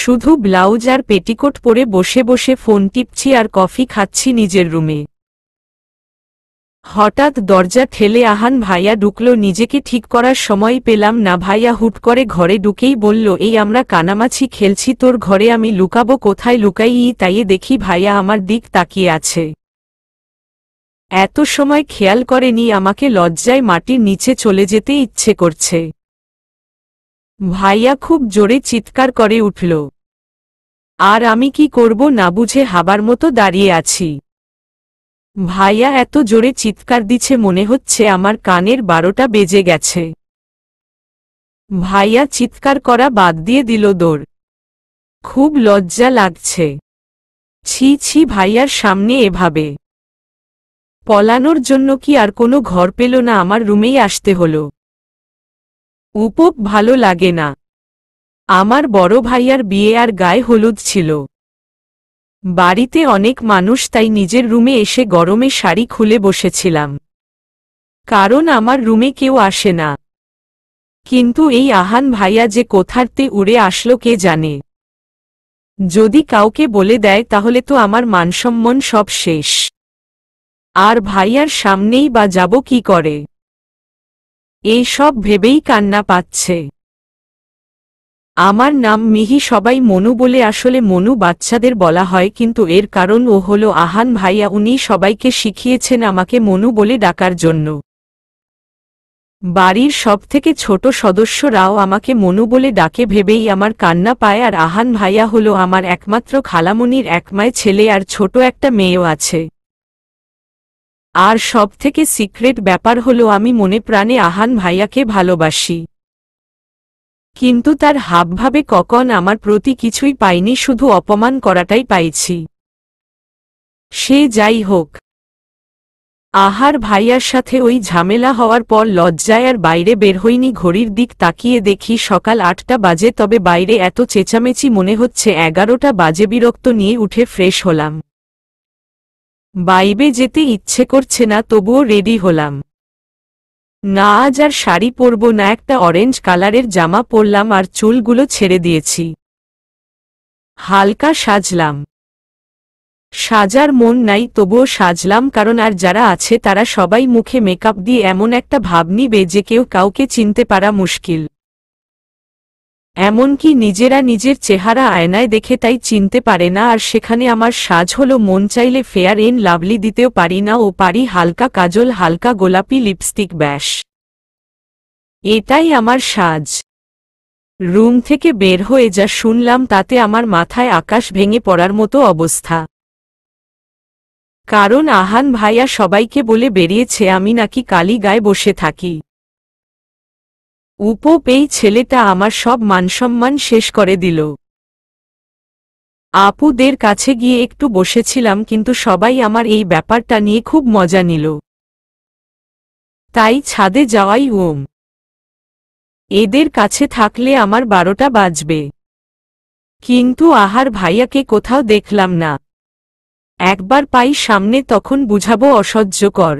শুধু ব্লাউজ আর পেটিকোট পরে বসে বসে ফোন টিপছি আর কফি খাচ্ছি নিজের রুমে। হঠাৎ দরজা ঠেলে আহান ভাইয়া ঢুকলো। নিজেকে ঠিক করার সময় পেলাম না। ভাইয়া হুট করে ঘরে ঢুকেই বলল, এই আমরা কানামাছি খেলছি, তোর ঘরে আমি লুকাবো? কোথায় লুকাই? তাই দেখি ভাইয়া আমার দিক তাকিয়ে আছে। এত সময় খেয়াল করেনি আমাকে। লজ্জায় মাটির নিচে চলে যেতে ইচ্ছে করছে। ভাইয়া খুব জোরে চিৎকার করে উঠল, আর আমি কি করব না বুঝে হাবার মতো দাঁড়িয়ে আছি। ভাইয়া এত জোরে চিৎকার দিচ্ছে মনে হচ্ছে আমার কানের 12টা বেজে গেছে। ভাইয়া চিৎকার করা বাদ দিয়ে দিল দৌড়। খুব লজ্জা লাগছে। ছি ছি, ভাইয়ার সামনে এভাবে পলানোর জন্য কি আর কোনো ঘর পেল না? আমার রুমেই আসতে হলো। ভালো লাগে না। আমার বড় ভাইয়ার বিয়ে আর গায়ে হলুদ ছিল। বাড়িতে অনেক মানুষ, তাই নিজের রুমে এসে গরমে শাড়ি খুলে বসেছিলাম, কারণ আমার রুমে কেউ আসে না। কিন্তু এই আহান ভাইয়া যে কোথাতে উড়ে আসলো কে জানে। যদি কাউকে বলে দেয় তাহলে তো আমার মানসম্মান সব শেষ। আর ভাইয়ার সামনেই বা যাব কি করে? এই সব ভেবেই কান্না পাচ্ছে। আমার নাম মিহি, সবাই মনু বলে। আসলে মনু বাচ্চাদের বলা হয়, কিন্তু এর কারণ ও হলো আহান ভাইয়া। উনি সবাইকে শিখিয়েছেন আমাকে মনু বলে ডাকার জন্য। বাড়ির সবথেকে ছোট সদস্যরাও আমাকে মনু বলে ডাকে ভেবেই আমার কান্না পায়। আর আহান ভাইয়া হলো আমার একমাত্র খালামণির একমায় ছেলে, আর ছোট একটা মেয়েও আছে। আর সবথেকে সিক্রেট ব্যাপার হলো আমি মনে প্রাণে আহান ভাইয়াকে ভালোবাসি। কিন্তু তার হাবভাবে কখন আমার প্রতি কিছুই পাইনি, শুধু অপমান করাটাই পাইছি। সে যাই হোক, আহার ভাইয়ার সাথে ওই ঝামেলা হওয়ার পর লজ্জায় আর বাইরে বের হইনি। ঘড়ির দিক তাকিয়ে দেখি সকাল 8টা বাজে, তবে বাইরে এত চেঁচামেচি মনে হচ্ছে 11টা বাজে। বিরক্ত নিয়ে উঠে ফ্রেশ হলাম। বাইরে যেতে ইচ্ছে করছে না, তবুও রেডি হলাম। না, আজ আর শাড়ি পরব না, একটা অরেঞ্জ কালারের জামা পরলাম আর চুলগুলো ছেড়ে দিয়েছি। হালকা সাজলাম। সাজার মন নাই, তবুও সাজলাম, কারণ আর যারা আছে তারা সবাই মুখে মেকআপ দিয়ে এমন একটা ভাব নিবে যে কেউ কাউকে চিনতে পারা মুশকিল। এমনকি নিজেরা নিজের চেহারা আয়নায় দেখে তাই চিনতে পারে না। আর সেখানে আমার সাজ হলো মন চাইলে ফেয়ার এন্ড লাভলি দিতেও পারি না, ও পারি হালকা কাজল, হালকা গোলাপি লিপস্টিক, ব্যাস এটাই আমার সাজ। রুম থেকে বের হয়ে যা শুনলাম তাতে আমার মাথায় আকাশ ভেঙে পড়ার মতো অবস্থা। কারণ আহান ভাইয়া সবাইকে বলে বেরিয়েছে আমি নাকি কালি গায়ে বসে থাকি। এই ছেলেটা আমার সব মানসম্মান শেষ করে দিল। আপুদের কাছে গিয়ে একটু বসেছিলাম, কিন্তু সবাই আমার এই ব্যাপারটা নিয়ে খুব মজা নিল। তাই ছাদে যাওয়াই এদের কাছে থাকলে আমার 12টা বাজবে। কিন্তু আহার ভাইয়াকে কোথাও দেখলাম না। একবার পাই সামনে, তখন বুঝাবো অসহ্যকর।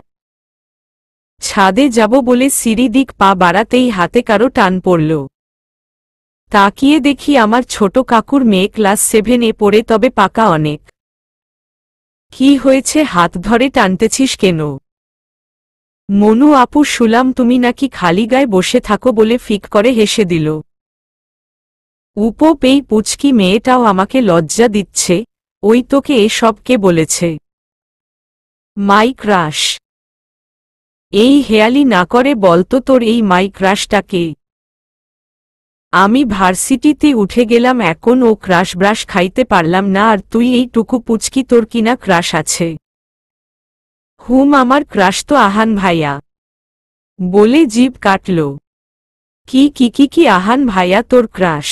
ছাদে যাব বলে সিঁড়ি দিক পা বাড়াতেই হাতে কারো টান পড়ল। তাকিয়ে দেখি আমার ছোট কাকুর মেয়ে ক্লাস 7-এ পড়ে, তবে পাকা অনেক। কি হয়েছে, হাত ধরে টানতেছিস কেন? মনু আপু শুনলাম তুমি নাকি খালি গায়ে বসে থাকো বলে ফিক করে হেসে দিল। এই পুচকি মেয়েটাও আমাকে লজ্জা দিচ্ছে। ওই তোকে এসব কে বলেছে? My crush. এই হেয়ালি না করে বলতো তোর এই মাই ক্রাশটাকে। আমি ভার্সিটিতে উঠে গেলাম, এখন ও ক্রাশ ব্রাশ খাইতে পারলাম না, আর তুই এইটুকু পুচকি, তোর কিনা ক্রাশ আছে? আমার ক্রাশ তো আহান ভাইয়া, বলে জিভ কাটল। কি আহান ভাইয়া তোর ক্রাশ?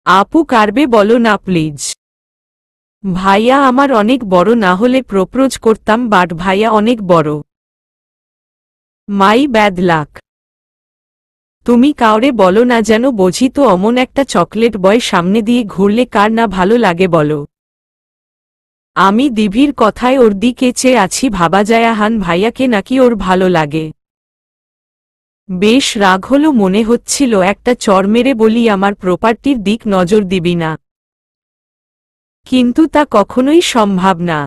আপু কারবে বলো না প্লিজ। ভাইয়া আমার অনেক বড়, না হলে প্রপোজ করতাম, বাট ভাইয়া অনেক বড়। My bad luck. তুমি কাউরে বলো না যেন বুঝি তো। অমন একটা চকলেট বয় সামনে দিয়ে ঘুরলে কার না ভালো লাগে বলো? আমি দিভির কথায় ওর দিকে চেয়ে আছি, ভাবা যায় আহান ভাইয়াকে নাকি ওর ভালো লাগে। বেশ রাগ হলো, মনে হচ্ছিল একটা চড় মেরে বলি আমার প্রপার্টির দিক নজর দিবি না, কিন্তু তা কখনোই সম্ভব না।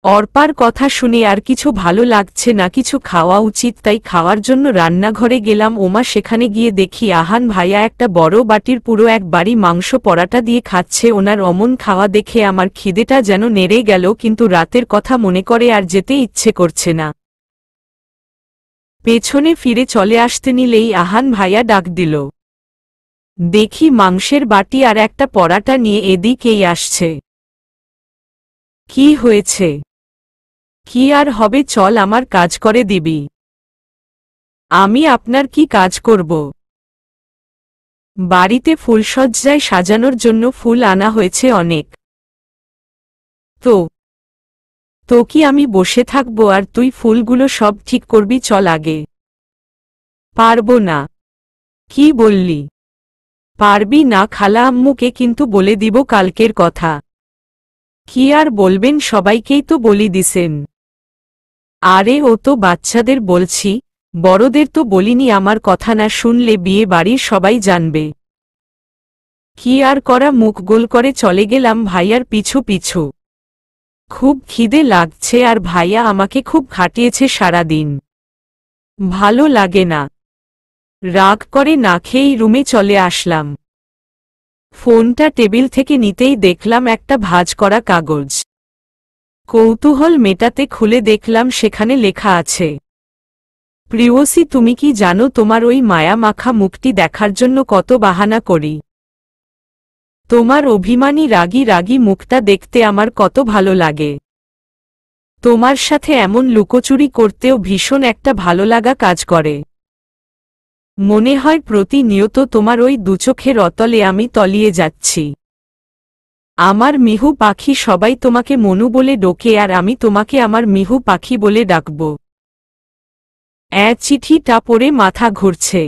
অর্পার কথা শুনে আর কিছু ভালো লাগছে না, কিছু খাওয়া উচিত, তাই খাওয়ার জন্য রান্নাঘরে গেলাম। ওমা, সেখানে গিয়ে দেখি আহান ভাইয়া একটা বড় বাটির পুরো এক বাড়ি মাংস পরাটা দিয়ে খাচ্ছে। ওনার অমন খাওয়া দেখে আমার খিদেটা যেন নেড়ে গেল, কিন্তু রাতের কথা মনে করে আর যেতে ইচ্ছে করছে না। পেছনে ফিরে চলে আসতে নিলেই আহান ভাইয়া ডাক দিল। দেখি মাংসের বাটি আর একটা পরাটা নিয়ে এদিকেই আসছে। কি হয়েছে? কি আর হবে, চল আমার কাজ করে দিবি। আমি আপনার কি কাজ করব? বাড়িতে ফুলসজ্জায় সাজানোর জন্য ফুল আনা হয়েছে অনেক। তো তো কি আমি বসে থাকবো আর তুই ফুলগুলো সব ঠিক করবি? চল আগে। পারবো না। কি বললি? পারবি না? খালা আম্মুকে কিন্তু বলে দিব কালকের কথা। কি আর বলবেন, সবাইকেই তো বলি দিছেন। আরে ও তো বাচ্চাদের বলছি, বড়দের তো বলিনি। আমার কথা না শুনলে বিয়ে বাড়ির সবাই জানবে। কি আর করা, মুখ গোল করে চলে গেলাম ভাইয়ার পিছু পিছু। খুব খিদে লাগছে আর ভাইয়া আমাকে খুব খাটিয়েছে সারাদিন, ভালো লাগে না। রাগ করে না খেয়েই রুমে চলে আসলাম। ফোনটা টেবিল থেকে নিতেই দেখলাম একটা ভাঁজ করা কাগজ। কৌতূহল মেটাতে খুলে দেখলাম সেখানে লেখা আছে, প্রিয়সী, তুমি কি জানো তোমার ওই মায়া মাখা মুখটি দেখার জন্য কত বাহানা করি? তোমার অভিমানী রাগী রাগী মুখটা দেখতে আমার কত ভালো লাগে। তোমার সাথে এমন লুকোচুরি করতেও ভীষণ একটা ভালো লাগা কাজ করে। মনে হয় প্রতিনিয়ত তোমার ওই দুচোখের অতলে আমি তলিয়ে যাচ্ছি। আমার মিহু পাখি, সবাই তোমাকে মনু বলে ডোকে আর আমি তোমাকে আমার মিহু পাখি বলে ডাকব। চিঠিটা পড়ে মাথা ঘুরছে।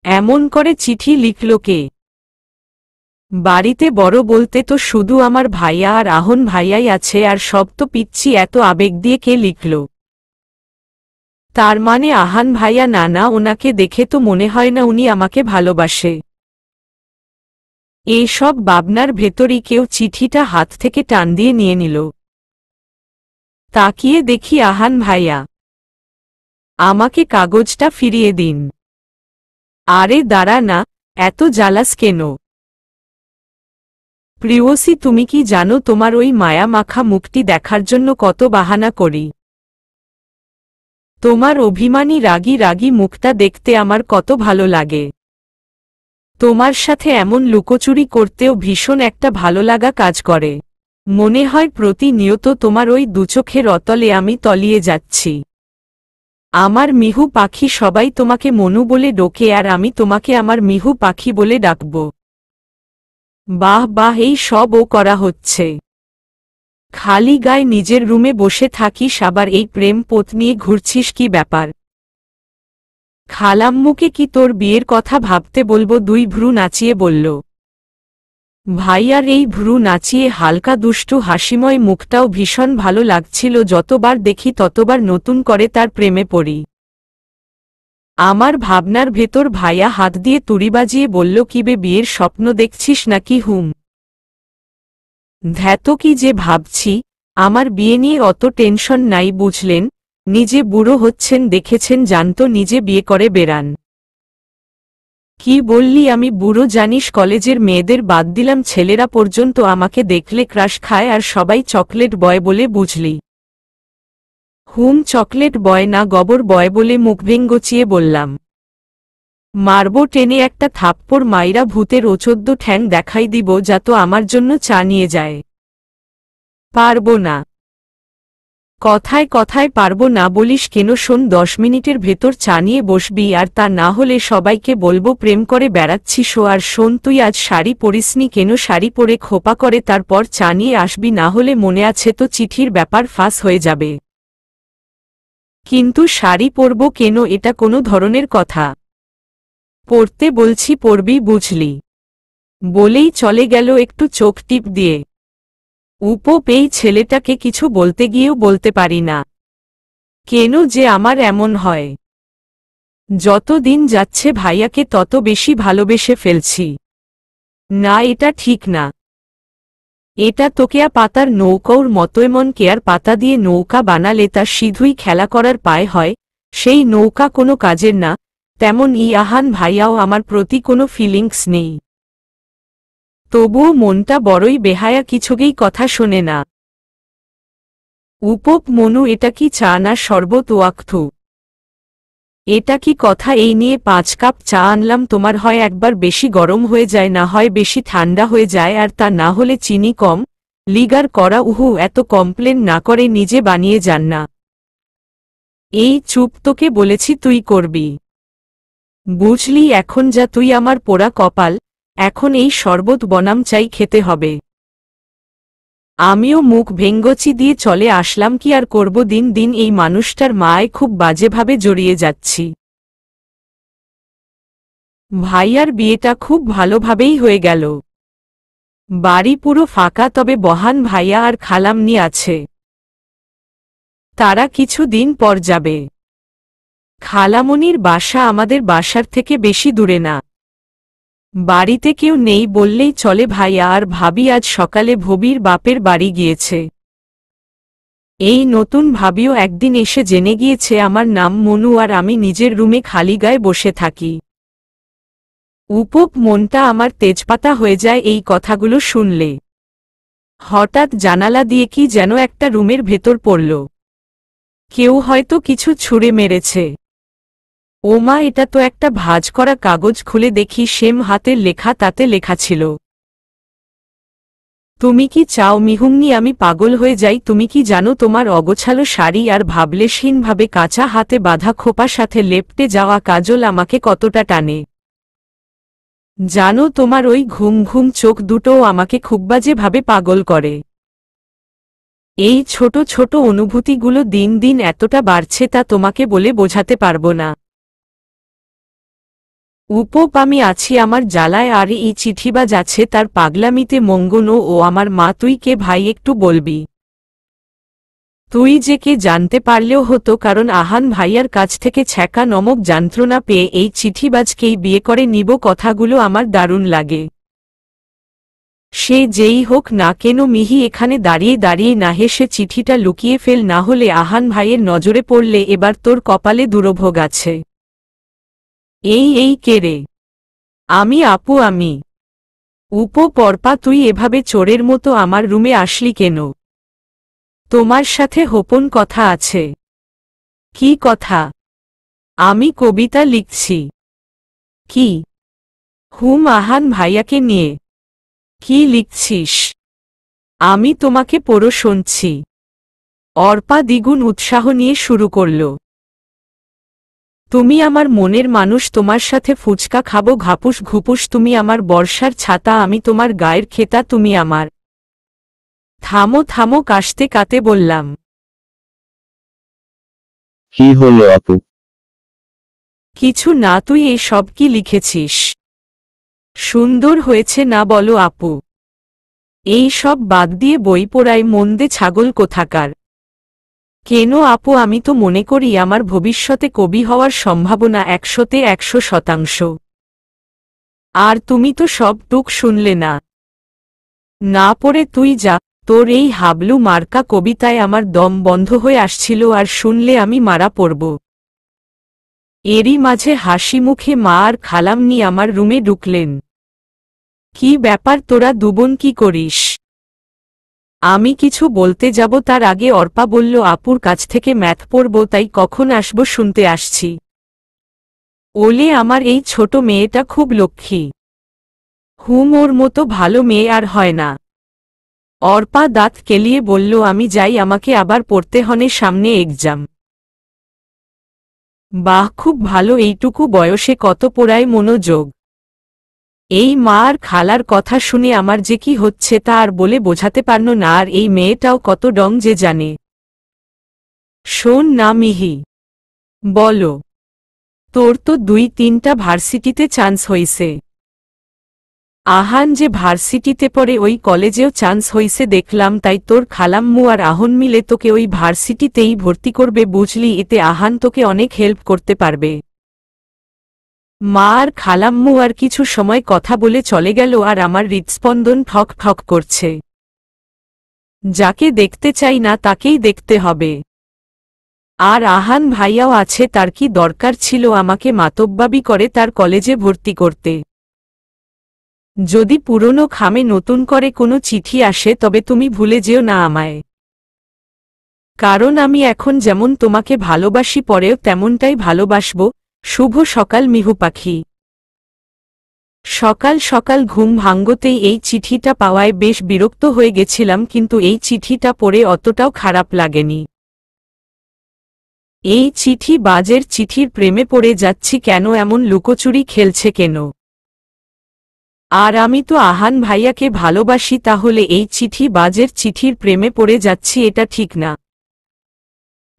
এমন করে চিঠি লিখল কে? বাড়িতে বড় বলতে তো শুধু আমার ভাইয়া আর আহন ভাইয়াই আছে, আর সব তো পিচ্ছি। এত আবেগ দিয়ে কে লিখল? তার মানে আহান ভাইয়া? না না, ওনাকে দেখে তো মনে হয় না উনি আমাকে ভালোবাসে। এইসব ভাবনার ভেতরই কেউ চিঠিটা হাত থেকে টান দিয়ে নিয়ে নিল। তাকিয়ে দেখি আহান ভাইয়া। আমাকে কাগজটা ফিরিয়ে দিন। আরে দাঁড়া না, এত জ্বালাস কেন? প্রিয়সী, তুমি কি জানো তোমার ওই মায়া মাখা মুখটি দেখার জন্য কত বাহানা করি? তোমার অভিমানী রাগী রাগী মুখটা দেখতে আমার কত ভালো লাগে। তোমার সাথে এমন লুকোচুরি করতেও ভীষণ একটা ভালো লাগা কাজ করে। মনে হয় প্রতিনিয়ত তোমার ওই দুচোখের অতলে আমি তলিয়ে যাচ্ছি। আমার মিহু পাখি, সবাই তোমাকে মনু বলে ডোকে আর আমি তোমাকে আমার মিহু পাখি বলে ডাকব। বাহ বাহ, এই সব ও করা হচ্ছে। খালি গায়ে নিজের রুমে বসে থাকিস, আবার এই প্রেম পোত নিয়ে ঘুরছিস, কি ব্যাপার? খালাম্মুকে কি তোর বিয়ের কথা ভাবতে বলবো? দুই ভ্রু নাচিয়ে বলল। ভাইয়ার এই ভ্রু নাচিয়ে হালকা দুষ্টু হাসিময় মুখটাও ভীষণ ভালো লাগছিল। যতবার দেখি ততবার নতুন করে তার প্রেমে পড়ি। আমার ভাবনার ভেতর ভাইয়া হাত দিয়ে তুড়ি বাজিয়ে বলল, কি বে, বিয়ের স্বপ্ন দেখছিস নাকি? হুম। ধ্যাত, কি যে ভাবছি। আমার বিয়ে নিয়ে অত টেনশন নাই, বুঝলেন। নিজে বুড়ো হচ্ছেন দেখেছেন, জানতো নিজে বিয়ে করে বেড়ান। কি বললি? আমি বুড়ো? জানিস, কলেজের মেয়েদের বাদ দিলাম, ছেলেরা পর্যন্ত আমাকে দেখলে ক্রাশ খায় আর সবাই চকলেট বয় বলে, বুঝলি? হুম, চকলেট বয় না, গবর বয় বলে মুখ ভেঙ্গচিয়ে বললাম। মারবো টেনে একটা থাপ্পড় মাইরা ভূতের ওচোদ্দ ঠ্যাং দেখাই দিব, যা তো আমার জন্য চা নিয়ে যায়। পারবো না। কথায় কথায় পারবো না বলিস কেন? শোন, 10 মিনিটের ভেতর চা নিয়ে বসবি, আর তা না হলে সবাইকে বলবো প্রেম করে বেড়াচ্ছিস। আর শোন, তুই আজ শাড়ি পরিসনি কেন? শাড়ি পরে খোপা করে তারপর চা নিয়ে আসবি, না হলে মনে আছে তো চিঠির ব্যাপার ফাঁস হয়ে যাবে। কিন্তু শাড়ি পরব কেন? এটা কোনো ধরনের কথা? পরতে বলছি, পরবি, বুঝলি? বলেই চলে গেল একটু চোখ টিপ দিয়ে। পেই ছেলেটাকে কিছু বলতে গিয়েও বলতে পারি না। কেন যে আমার এমন হয়? যত দিন যাচ্ছে ভাইয়াকে তত বেশি ভালোবেসে ফেলছি। না, এটা ঠিক না। এটা তো কেয়া পাতার নৌকোর মতো, এমন কেয়ার পাতা দিয়ে নৌকা বানালে তা সিধুই খেলা করার পায় হয়, সেই নৌকা কোনো কাজের না। তেমন আহান ভাইয়াও আমার প্রতি কোনো ফিলিংস নেই। তবুও মনটা বড়ই বেহায়া, কিছুকেই কথা শোনে না। উপপ মনু, এটা কি চা না শরবত ওয়াক্থু? এটা কি কথা? এই নিয়ে 5 কাপ চা আনলাম, তোমার হয় একবার বেশি গরম হয়ে যায়, না হয় বেশি ঠান্ডা হয়ে যায়, আর তা না হলে চিনি কম লিগার করা। এত কমপ্লেন না করে নিজে বানিয়ে যান না। এই চুপ, তোকে বলেছি তুই করবি। বুঝলি, এখন যা, তুই আমার পোড়া কপাল। এখন এই শরবত বনাম চাই খেতে হবে। আমিও মুখ ভেঙ্গচি দিয়ে চলে আসলাম। কি আর করব, দিন দিন এই মানুষটার মায় খুব বাজেভাবে জড়িয়ে যাচ্ছি। ভাইয়ার বিয়েটা খুব ভালোভাবেই হয়ে গেল। বাড়ি পুরো ফাঁকা, তবে বহান ভাইয়া আর খালামনি আছে। তারা কিছু দিন পর যাবে। খালামনির বাসা আমাদের বাসার থেকে বেশি দূরে না। বাড়িতে কেউ নেই বললেই চলে। ভাইয়া আর ভাবি আজ সকালে ভবির বাপের বাড়ি গিয়েছে। এই নতুন ভাবিও একদিন এসে জেনে গিয়েছে আমার নাম মনু, আর আমি নিজের রুমে খালি গায়ে বসে থাকি। উপপ মনটা আমার তেজপাতা হয়ে যায় এই কথাগুলো শুনলে। হঠাৎ জানালা দিয়ে কি যেন একটা রুমের ভেতর পড়ল। কেউ হয়তো কিছু ছুঁড়ে মেরেছে। ওমা, এটা তো একটা ভাঁজ করা কাগজ। খুলে দেখি সেম হাতের লেখা, তাতে লেখা ছিল, তুমি কি চাও মিহুমনি আমি পাগল হয়ে যাই? তুমি কি জানো তোমার অগোছালো শাড়ি আর ভাবলেশহীনভাবে কাঁচা হাতে বাঁধা খোপা সাথে লেপটে যাওয়া কাজল আমাকে কতটা টানে? জানো তোমার ওই ঘুম ঘুম চোখ দুটোও আমাকে খুব বাজেভাবে পাগল করে। এই ছোট ছোট অনুভূতিগুলো দিন দিন এতটা বাড়ছে তা তোমাকে বলে বোঝাতে পারবো না। উপপ আমি আছি আমার জ্বালায়, আর এই চিঠিবাজ আছে তার পাগলামিতে মঙ্গনো। ও আমার মা, তুই কে ভাই একটু বলবি? তুই যে কে জানতে পারলেও হতো, কারণ আহান ভাইয়ার কাছ থেকে ছ্যাঁকা নমক যন্ত্রণা পেয়ে এই চিঠিবাজকেই বিয়ে করে নিব। কথাগুলো আমার দারুণ লাগে। সে যেই হোক না কেন মিহি, এখানে দাঁড়িয়ে দাঁড়িয়ে না হেসে চিঠিটা লুকিয়ে ফেল, না হলে আহান ভাইয়ের নজরে পড়লে এবার তোর কপালে দুর্ভোগ আছে। এই কে রে? আমি আপু, আমি। পরপা, তুই এভাবে চোরের মতো আমার রুমে আসলি কেন? তোমার সাথে গোপন কথা আছে। কি কথা? আমি কবিতা লিখছি। কি? আহান ভাইয়াকে নিয়ে? কি লিখছিস? আমি তোমাকে পড়ো, শুনছি। অর্পা দ্বিগুণ উৎসাহ নিয়ে শুরু করল। তুমি আমার মনের মানুষ, তোমার সাথে ফুচকা খাবো ঘাপুস ঘুপুস, তুমি আমার বর্ষার ছাতা, আমি তোমার গায়ের খেতা, তুমি আমার। থামো থামো, কাশতে কাতে বললাম। কি হলো আপু? কিছু না, তুই এই সব কি লিখেছিস? সুন্দর হয়েছে না বলো আপু? এই সব বাদ দিয়ে বই পড়ায় মন দে, ছাগল কোথাকার। কেন আপু, আমি তো মনে করি আমার ভবিষ্যতে কবি হওয়ার সম্ভাবনা 100-তে 100%। আর তুমি তো সব টুক শুনলে না। না পড়ে তুই যা। তোর এই হাবলু মার্কা কবিতায় আমার দম বন্ধ হয়ে আসছিল, আর শুনলে আমি মারা পড়ব। এরই মাঝে হাসি মুখে মা আর খালামনি আমার রুমে ঢুকলেন। কি ব্যাপার, তোরা দুবোন কি করিস? আমি কিছু বলতে যাব তার আগে অর্পা বলল, আপুর কাছ থেকে ম্যাথ পড়ব, তাই কখন আসব শুনতে আসছি। ওলে, আমার এই ছোট মেয়েটা খুব লক্ষ্মী। ওর মতো ভালো মেয়ে আর হয় না। অর্পা দাঁত কেলিয়ে বলল, আমি যাই, আমাকে আবার পড়তে হনে, সামনে এক্সাম। বাহ, খুব ভালো, এইটুকু বয়সে কত পড়ায় মনোযোগ। এই মা আর খালার কথা শুনে আমার যে কি হচ্ছে তা আর বলে বোঝাতে পারল না। আর এই মেয়েটাও কত ডং যে জানে। শোন না মিহি, বলো, তোর তো 2-3টা ভার্সিটিতে চান্স হইছে। আহান যে ভার্সিটিতে পড়ে ওই কলেজেও চান্স হইছে দেখলাম, তাই তোর খালাম্মু আর আহন মিলে তোকে ওই ভার্সিটিতেই ভর্তি করবে বুঝলি, এতে আহান তোকে অনেক হেল্প করতে পারবে। মা আর খালাম্মু আর কিছু সময় কথা বলে চলে গেল আর আমার হৃৎস্পন্দন ঠক ঠক করছে। যাকে দেখতে চাই না তাকেই দেখতে হবে। আর আহান ভাইয়াও আছে, তার কি দরকার ছিল আমাকে মাতব্বাবি করে তার কলেজে ভর্তি করতে। যদি পুরনো খামে নতুন করে কোনো চিঠি আসে তবে তুমি ভুলে যেও না আমায়, কারণ আমি এখন যেমন তোমাকে ভালোবাসি পরেও তেমনটাই ভালোবাসব। শুভ সকাল মিহু পাখি। সকাল সকাল ঘুম ভাঙ্গতেই এই চিঠিটা পাওয়ায় বেশ বিরক্ত হয়ে গেছিলাম, কিন্তু এই চিঠিটা পড়ে অতটাও খারাপ লাগেনি। এই চিঠি বাজের চিঠির প্রেমে পড়ে যাচ্ছি কেন, এমন লুকোচুরি খেলছে কেন? আর আমি তো আহান ভাইয়াকে ভালোবাসি, তাহলে এই চিঠি বাজের চিঠির প্রেমে পড়ে যাচ্ছি এটা ঠিক না।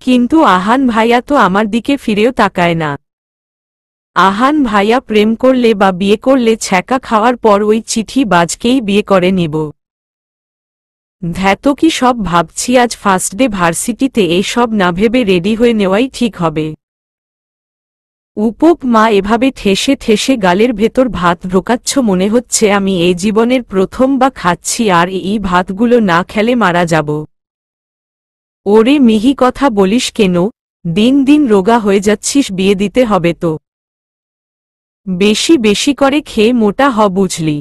কিন্তু আহান ভাইয়া তো আমার দিকে ফিরেও তাকায় না। আহান ভাইয়া প্রেম করলে বা বিয়ে করলে ছ্যাঁকা খাওয়ার পর ওই চিঠি বাজকেই বিয়ে করে নিব। ধ্যাত কি সব ভাবছি, আজ ফার্স্ট ডে ভার্সিটিতে এইসব না ভেবে রেডি হয়ে নেওয়াই ঠিক হবে। উপপ মা, এভাবে ঠেসে ঠেসে গালের ভেতর ভাত ঢোকাচ্ছ, মনে হচ্ছে আমি এই জীবনের প্রথম বা খাচ্ছি, আর এই ভাতগুলো না খেলে মারা যাব। ওরে মিহি, কথা বলিস কেন? দিন দিন রোগা হয়ে যাচ্ছিস, বিয়ে দিতে হবে তো। বেশি বেশি করে খেয়ে মোটা হ বুঝলি।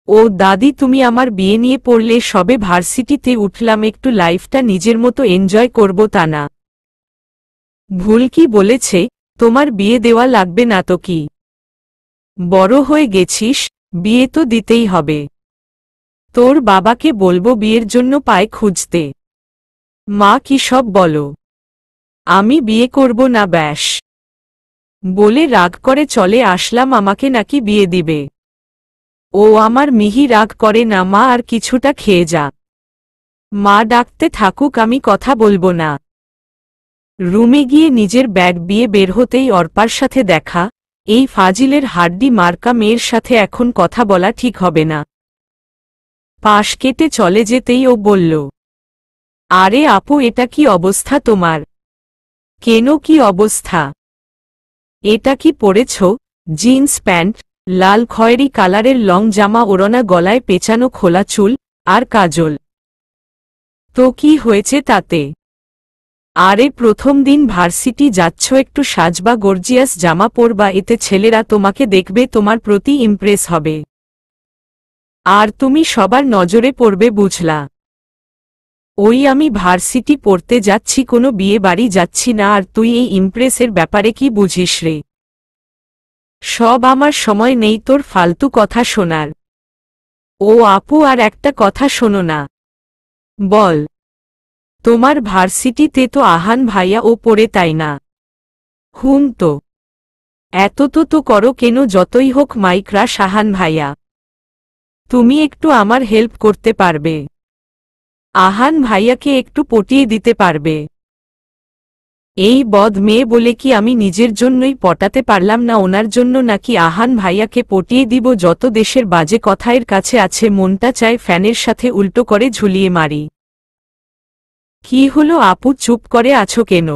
ও দাদি, তুমি আমার বিয়ে নিয়ে পড়লে সবে ভার্সিটিতে উঠলাম, একটু লাইফটা নিজের মতো এনজয় করব তা না? ভুল কি বলেছে? তোমার বিয়ে দেওয়া লাগবে না তো কি? বড় হয়ে গেছিস, বিয়ে তো দিতেই হবে। তোর বাবাকে বলবো বিয়ের জন্য পায় খুঁজতে। মা কি সব বলো? আমি বিয়ে করব না ব্যাস বলে রাগ করে চলে আসলাম, আমাকে নাকি বিয়ে দিবে। ও আমার মিহি, রাগ করে না মা, আর কিছুটা খেয়ে যা। মা ডাকতে থাকুক, আমি কথা বলবো না। রুমে গিয়ে নিজের ব্যাগ বিয়ে বের হতেই অর্পার সাথে দেখা। এই ফাজিলের হাড্ডি মার্কা মেয়ের সাথে এখন কথা বলা ঠিক হবে না। পাশ কেটে চলে যেতেই ও বলল, আরে আপু, এটা কি অবস্থা তোমার? কেন, কি অবস্থা? এটা কি পরেছ? জিন্স প্যান্ট, লাল খয়েরি কালারের লং জামা, ওড়না, গলায় পেঁচানো খোলা চুল, আর কাজল। তো কি হয়েছে তাতে? আরে প্রথম দিন ভার্সিটি যাচ্ছ, একটু সাজবা, গর্জিয়াস জামা পরবা, এতে ছেলেরা তোমাকে দেখবে, তোমার প্রতি ইমপ্রেস হবে, আর তুমি সবার নজরে পড়বে বুঝলা। ওই আমি ভার্সিটি পড়তে যাচ্ছি, কোনো বিয়ে বাড়ি যাচ্ছি না, আর তুই এই ইমপ্রেসের ব্যাপারে কি বুঝিস রে? সব আমার সময় নেই তোর ফালতু কথা শোনার। ও আপু, আর একটা কথা শোনো না। বল। তোমার ভার্সিটিতে তো আহান ভাইয়া ও পড়ে, তাই না? হুম তো। এত তো করো কেন? যতই হোক মাই ক্রাশ আহান ভাইয়া। তুমি একটু আমার হেল্প করতে পারবে? আহান ভাইয়াকে একটু পটিয়ে দিতে পারবে? এই বদ মেয়ে বলে কি আমি নিজের জন্যই পটাতে পারলাম না, ওনার জন্য নাকি আহান ভাইয়াকে পটিয়ে দিব? যত দেশের বাজে কথায়ের কাছে আছে, মনটা চায় ফ্যানের সাথে উল্টো করে ঝুলিয়ে মারি। কি হলো আপু, চুপ করে আছো কেন?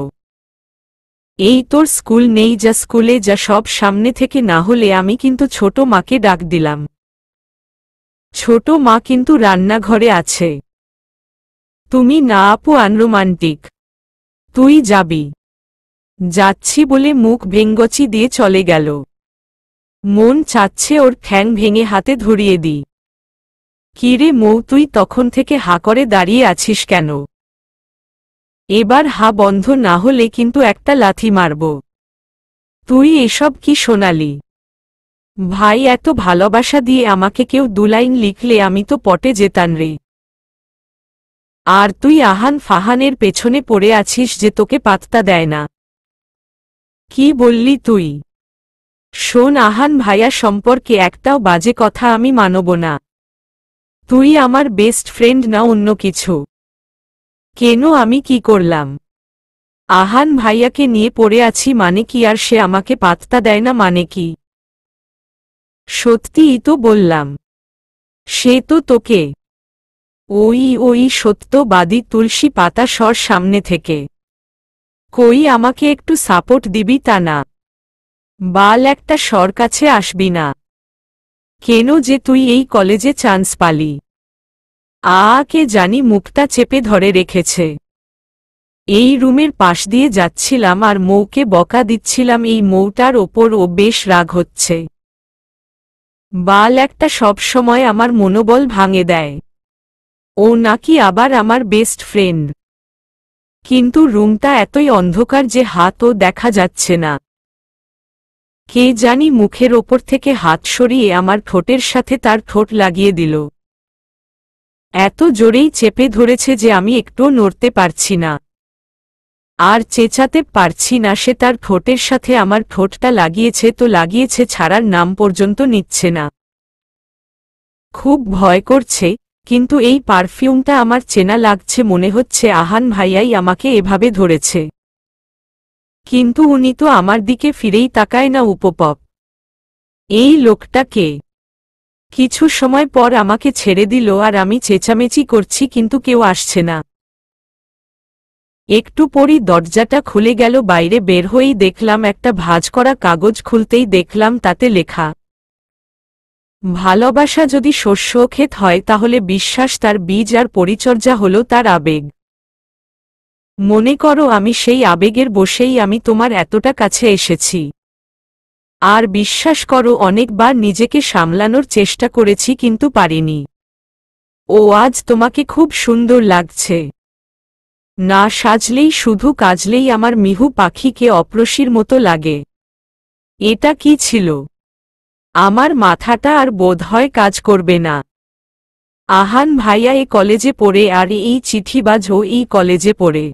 এই তোর স্কুল নেই? যা স্কুলে যা, সব সামনে থেকে, না হলে আমি কিন্তু ছোট মাকে ডাক দিলাম। ছোট মা কিন্তু রান্নাঘরে আছে। তুমি না আপু, আনরোমান্টিক। তুই যাবি? যাচ্ছি বলে মুখ ভেঙ্গচি দিয়ে চলে গেল। মন চাচ্ছে ওর ঠ্যাং ভেঙে হাতে ধরিয়ে দিই। কিরে মৌ, তুই তখন থেকে হা করে দাঁড়িয়ে আছিস কেন? এবার হা বন্ধ না হলে কিন্তু একটা লাথি মারব। তুই এসব কি শোনালি? ভাই, এত ভালোবাসা দিয়ে আমাকে কেউ দুলাইন লিখলে আমি তো পটে যেতান রে। আর তুই আহান ফাহানের পেছনে পড়ে আছিস যে তোকে পাত্তা দেয় না। কি বললি তুই? শোন, আহান ভাইয়া সম্পর্কে একটাও বাজে কথা আমি মানব না। তুই আমার বেস্ট ফ্রেন্ড না অন্য কিছু। কেন, আমি কি করলাম? আহান ভাইয়াকে নিয়ে পড়ে আছি মানে কি, আর সে আমাকে পাত্তা দেয় না মানে কি? সত্যিই তো বললাম। সে তো তোকে। ওই সত্যবাদী তুলসী পাতা সর সামনে থেকে। কই আমাকে একটু সাপোর্ট দিবি তা না। বাল একটা সর কাছে আসবি না। কেন যে তুই এই কলেজে চান্স পালি? কে জানি মুখটা চেপে ধরে রেখেছে। এই রুমের পাশ দিয়ে যাচ্ছিলাম আর মৌকে বকা দিচ্ছিলাম, এই মৌটার ওপর ও বেশ রাগ হচ্ছে। বাল একটা সব সময় আমার মনোবল ভাঙে দেয়। ও নাকি আবার আমার বেস্ট ফ্রেন্ড। কিন্তু রুমটা এতই অন্ধকার যে হাতও দেখা যাচ্ছে না। কে জানি মুখের ওপর থেকে হাত সরিয়ে আমার ঠোঁটের সাথে তার ঠোঁট লাগিয়ে দিল। এত জোরেই চেপে ধরেছে যে আমি একটুও নড়তে পারছি না। আর চেঁচাতে পারছি না। সে তার ঠোঁটের সাথে আমার ঠোঁটটা লাগিয়েছে তো লাগিয়েছে, ছাড়ার নাম পর্যন্ত নিচ্ছে না। খুব ভয় করছে, কিন্তু এই পারফিউমটা আমার চেনা লাগছে। মনে হচ্ছে আহান ভাইয়াই আমাকে এভাবে ধরেছে। কিন্তু উনি তো আমার দিকে ফিরেই তাকায় না। উপপপ এই লোকটা কে? কিছু সময় পর আমাকে ছেড়ে দিল আর আমি চেঁচামেচি করছি, কিন্তু কেউ আসছে না। একটু পরই দরজাটা খুলে গেল। বাইরে বের হয়েই দেখলাম একটা ভাঁজ করা কাগজ। খুলতেই দেখলাম তাতে লেখা, ভালোবাসা যদি শস্যক্ষেত হয় তাহলে বিশ্বাস তার বীজ আর পরিচর্যা হলো তার আবেগ। মনে করো আমি সেই আবেগের বশেই আমি তোমার এতটা কাছে এসেছি। আর বিশ্বাস করো অনেকবার নিজেকে সামলানোর চেষ্টা করেছি কিন্তু পারিনি। ও আজ তোমাকে খুব সুন্দর লাগছে। না সাজলেই শুধু কাজলেই আমার মিহু পাখিকে অপ্রসীর মতো লাগে। এটা কি ছিল? আমার মাথাটা আর বোধহয় কাজ করবে না। আহান ভাইয়া এ কলেজে পড়ে আর এই চিঠিবাজও এই কলেজে পড়ে।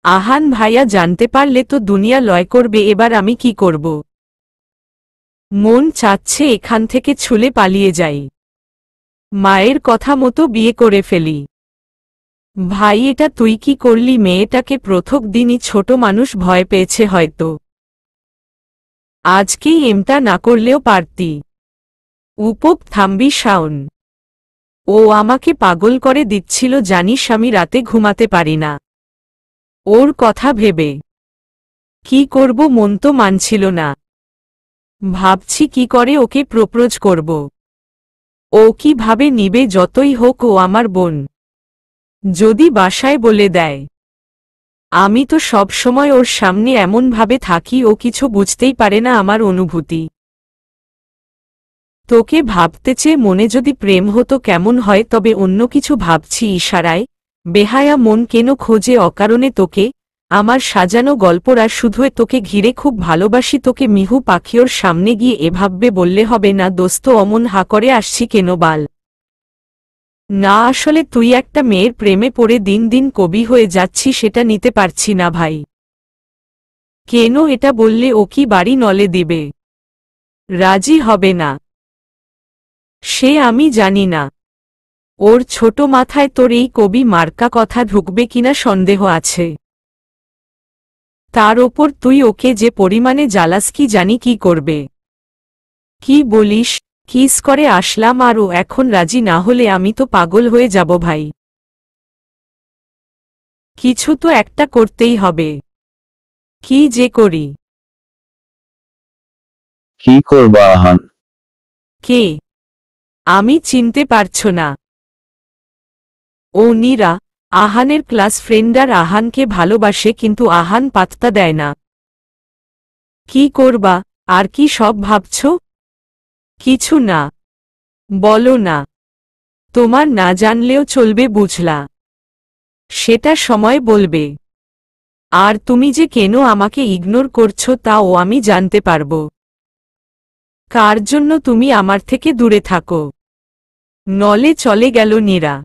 আহান ভাইয়া জানতে পারলে তো দুনিয়া লয় করবে। এবার আমি কি করব? মন চাচ্ছে এখান থেকে ছুলে পালিয়ে যাই। মায়ের কথা মতো বিয়ে করে ফেলি। ভাই এটা তুই কি করলি? মেয়েটাকে প্রথম দিনই ছোট মানুষ ভয় পেয়েছে হয়তো। আজকেই এমটা না করলেও পারতি। উপপ থামবি শাওন। ও আমাকে পাগল করে দিচ্ছিল জানিস। আমি রাতে ঘুমাতে পারি না ওর কথা ভেবে। কি করব মন তো মানছিল না। ভাবছি কি করে ওকে প্রপোজ করব। ও কিভাবে নিবে? যতই হোক ও আমার বোন। যদি বাসায় বলে দেয়। আমি তো সব সময় ওর সামনে এমনভাবে থাকি ও কিছু বুঝতেই পারে না আমার অনুভূতি। তোকে ভাবতে চেয়ে মনে যদি প্রেম হতো কেমন হয়, তবে অন্য কিছু ভাবছি ইশারায়। বেহায়া মন কেন খোঁজে অকারণে তোকে? আমার সাজানো গল্পরা শুধু তোকে ঘিরে। খুব ভালোবাসি তোকে মিহু পাখি। ওর সামনে গিয়ে এভাবে বললে হবে না দোস্ত। অমন হা করে আসছি কেন বাল? না আসলে তুই একটা মেয়ের প্রেমে পড়ে দিন দিন কবি হয়ে যাচ্ছি, সেটা নিতে পারছি না ভাই। কেন এটা বললে ও কি বাড়ি নলে দিবে? রাজি হবে না। সে আমি জানি না। ওর ছোট মাথায় তোর এই কবি মার্কা কথা ঢুকবে কিনা সন্দেহ আছে। তার ওপর তুই ওকে যে পরিমাণে জ্বালাস কি জানি কি করবে। কি বলিস? কিস করে আসলাম আর ও এখন রাজি না হলে আমি তো পাগল হয়ে যাব ভাই। কিছু তো একটা করতেই হবে। কি যে করি? কি করবা আহান? কে? আমি চিনতে পারছো না? ও নীরা, আহানের ক্লাস ফ্রেন্ড। আর আহানকে ভালোবাসে, কিন্তু আহান পাত্তা দেয় না। কি করবা? আর কি সব ভাবছ? কিছু না। বলো না। তোমার না জানলেও চলবে বুঝলা। সেটা সময় বলবে। আর তুমি যে কেন আমাকে ইগনোর করছো তাও আমি জানতে পারব। কার জন্য তুমি আমার থেকে দূরে থাকো? নলে চলে গেল নীরা।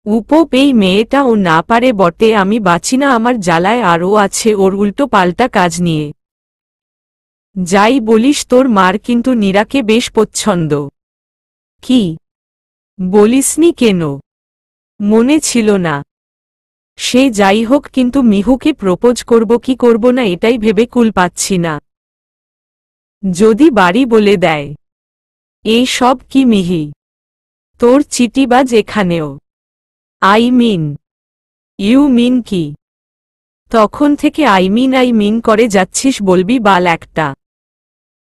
উপপ এই মেয়েটা ও না পারে বটে, আমি বাঁচি না আমার জ্বালায়। আরও আছে ওর উল্টো পাল্টা কাজ নিয়ে। যাই বলিস তোর মার কিন্তু নীরাকে বেশ পছন্দ। কি বলিসনি কেন? মনে ছিল না। সে যাই হোক, কিন্তু মিহুকে প্রপোজ করব কি করব না এটাই ভেবে কুল পাচ্ছি না। যদি বাড়ি বলে দেয়। এই সব কি মিহি? তোর চিটিবাজ এখানেও। I mean. ইউ মিন কি? তখন থেকে আই মিন করে যাচ্ছিস, বলবি বাল একটা।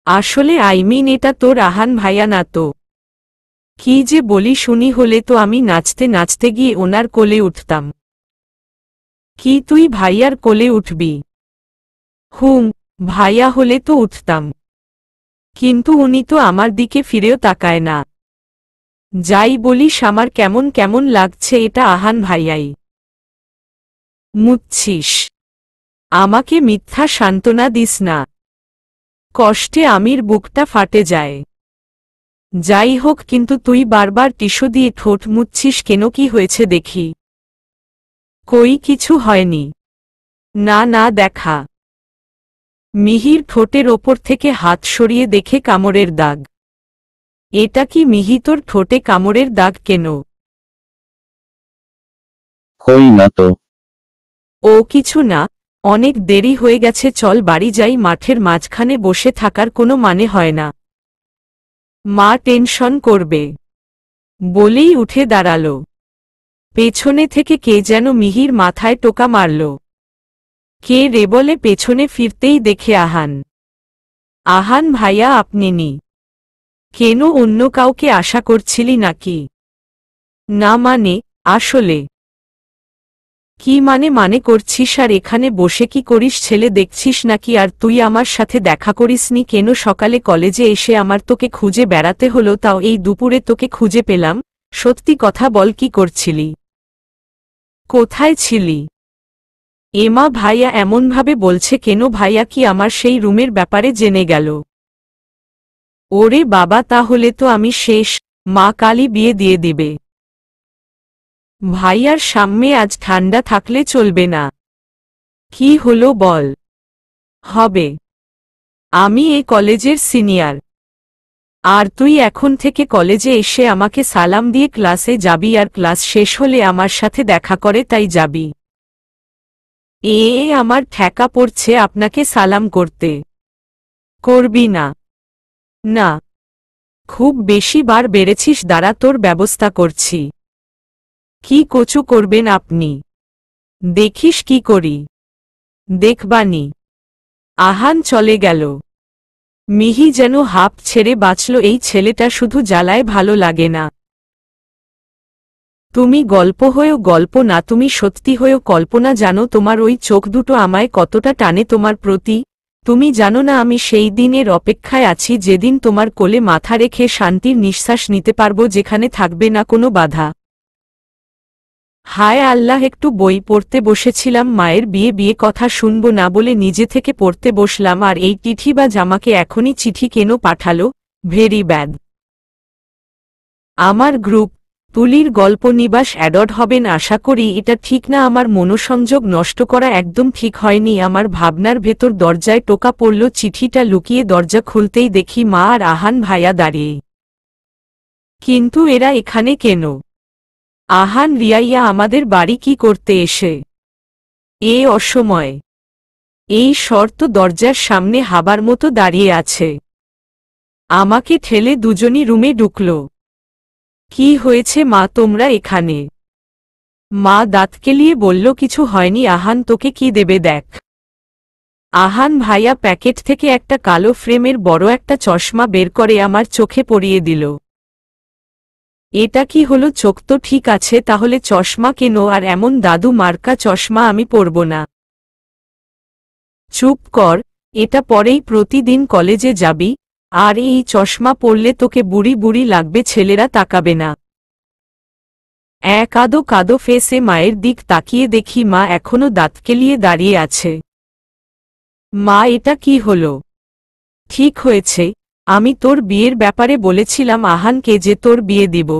আসলে আই মিন এটা তোর আহান ভাইয়া না তো। কি যে বলি শুনি, হলে তো আমি নাচতে নাচতে গিয়ে ওনার কোলে উঠতাম। কি তুই ভাইয়ার কোলে উঠবি? হুম, ভাইয়া হলে তো উঠতাম, কিন্তু উনি তো আমার দিকে ফিরেও তাকায় না। যাই বলিস আমার কেমন কেমন লাগছে, এটা আহান ভাইয়াই। মুচ্ছিস? আমাকে মিথ্যা সান্ত্বনা দিস না, কষ্টে আমির বুকটা ফাটে যায়। যাই হোক, কিন্তু তুই বারবার টিস্যু দিয়ে ঠোঁট মুচ্ছিস কেন? কি হয়েছে দেখি। কই কিছু হয়নি। না না, দেখা। মিহির ঠোঁটের ওপর থেকে হাত সরিয়ে দেখে কামড়ের দাগ। এটা কি মিহি, তোর ঠোঁটে কামড়ের দাগ কেন? কই না তো। ও কিছু না, অনেক দেরি হয়ে গেছে, চল বাড়ি যাই, মাঠের মাঝখানে বসে থাকার কোনো মানে হয় না। মা টেনশন করবে। বলেই উঠে দাঁড়াল। পেছনে থেকে কে যেন মিহির মাথায় টোকা মারল। কে রে বলে পেছনে ফিরতেই দেখে আহান। আহান ভাইয়া, আপনি নি? কেন, অন্য কাউকে আশা করছিলি নাকি? না মানে, আসলে। কি মানে করছিস? আর এখানে বসে কি করিস? ছেলে দেখছিস নাকি? আর তুই আমার সাথে দেখা করিসনি কেন? সকালে কলেজে এসে আমার তোকে খুঁজে বেড়াতে হলো, তাও এই দুপুরে তোকে খুঁজে পেলাম। সত্যি কথা বল, কি করছিলি? কোথায় ছিলি? এমা, ভাইয়া এমনভাবে বলছে কেন? ভাইয়া কি আমার সেই রুমের ব্যাপারে জেনে গেল? ওরে বাবা, তাহলে তো আমি শেষ। মা কালই বিয়ে দিয়ে দিবে। ভাইয়ার সামনে আজ ঠান্ডা থাকলে চলবে না। কি হলো বল? হবে। আমি এই কলেজের সিনিয়র। আর তুই এখন থেকে কলেজে এসে আমাকে সালাম দিয়ে ক্লাসে যাবি, আর ক্লাস শেষ হলে আমার সাথে দেখা করে তাই যাবি। আমার ঠেকা পড়ছে আপনাকে সালাম করতে। করবি না? না। খুব বেশি বার বেড়েছিস, দাঁড়া তোর ব্যবস্থা করছি। কি কচু করবেন আপনি? দেখিস কি করি। দেখবানি। আহান চলে গেল। মিহি যেন হাঁপ ছেড়ে বাঁচল। এই ছেলেটা শুধু জ্বালায়, ভালো লাগে না। তুমি গল্প হয়েও গল্প না, তুমি সত্যি হয়েও কল্পনা। জানো তোমার ওই চোখ দুটো আমায় কতটা টানে তোমার প্রতি? তুমি জানো না আমি সেই দিনের অপেক্ষায় আছি যেদিন তোমার কোলে মাথা রেখে শান্তির নিঃশ্বাস নিতে পারবো, যেখানে থাকবে না কোনো বাধা। হায় আল্লাহ, একটু বই পড়তে বসেছিলাম, মায়ের বিয়ে কথা শুনবো না বলে নিজে থেকে পড়তে বসলাম, আর এই চিঠিবাজ আমাকে এখনই চিঠি কেন পাঠালো? Very bad. আমার গ্রুপ তুলির গল্প নিবাস অ্যাডড হবেন আশা করি। এটা ঠিক না, আমার মনোসংযোগ নষ্ট করা একদম ঠিক হয়নি। আমার ভাবনার ভেতর দরজায় টোকা পড়ল। চিঠিটা লুকিয়ে দরজা খুলতেই দেখি মা আর আহান ভাইয়া দাঁড়িয়ে। কিন্তু এরা এখানে কেন? আহান রিয়াইয়া আমাদের বাড়ি কি করতে এসে এ অসময়ে? এই শর্ত দরজার সামনে হাবার মতো দাঁড়িয়ে আছে। আমাকে ঠেলে দুজনই রুমে ঢুকল। কি হয়েছে মা, তোমরা এখানে? মা দাঁত কেলিয়ে বলল, কিছু হয়নি আহান, তোকে কি দেবে দেখ। আহান ভাইয়া প্যাকেট থেকে একটা কালো ফ্রেমের বড় একটা চশমা বের করে আমার চোখে পরিয়ে দিল। এটা কি হলো? চোখ তো ঠিক আছে, তাহলে চশমা কেন? আর এমন দাদু মার্কা চশমা আমি পরব না। চুপ কর, এটা পরেই প্রতিদিন কলেজে যাবি, আর এই চশমা পরলে তোকে বুড়ি বুড়ি লাগবে, ছেলেরা তাকাবে না। কাদো কাদো ফেসে মায়ের দিক তাকিয়ে দেখি মা এখনো দাঁত কেলিয়ে দাঁড়িয়ে আছে। মা, এটা কি হলো? ঠিক হয়েছে, আমি তোর বিয়ের ব্যাপারে বলেছিলাম আহানকে যে তোর বিয়ে দিব।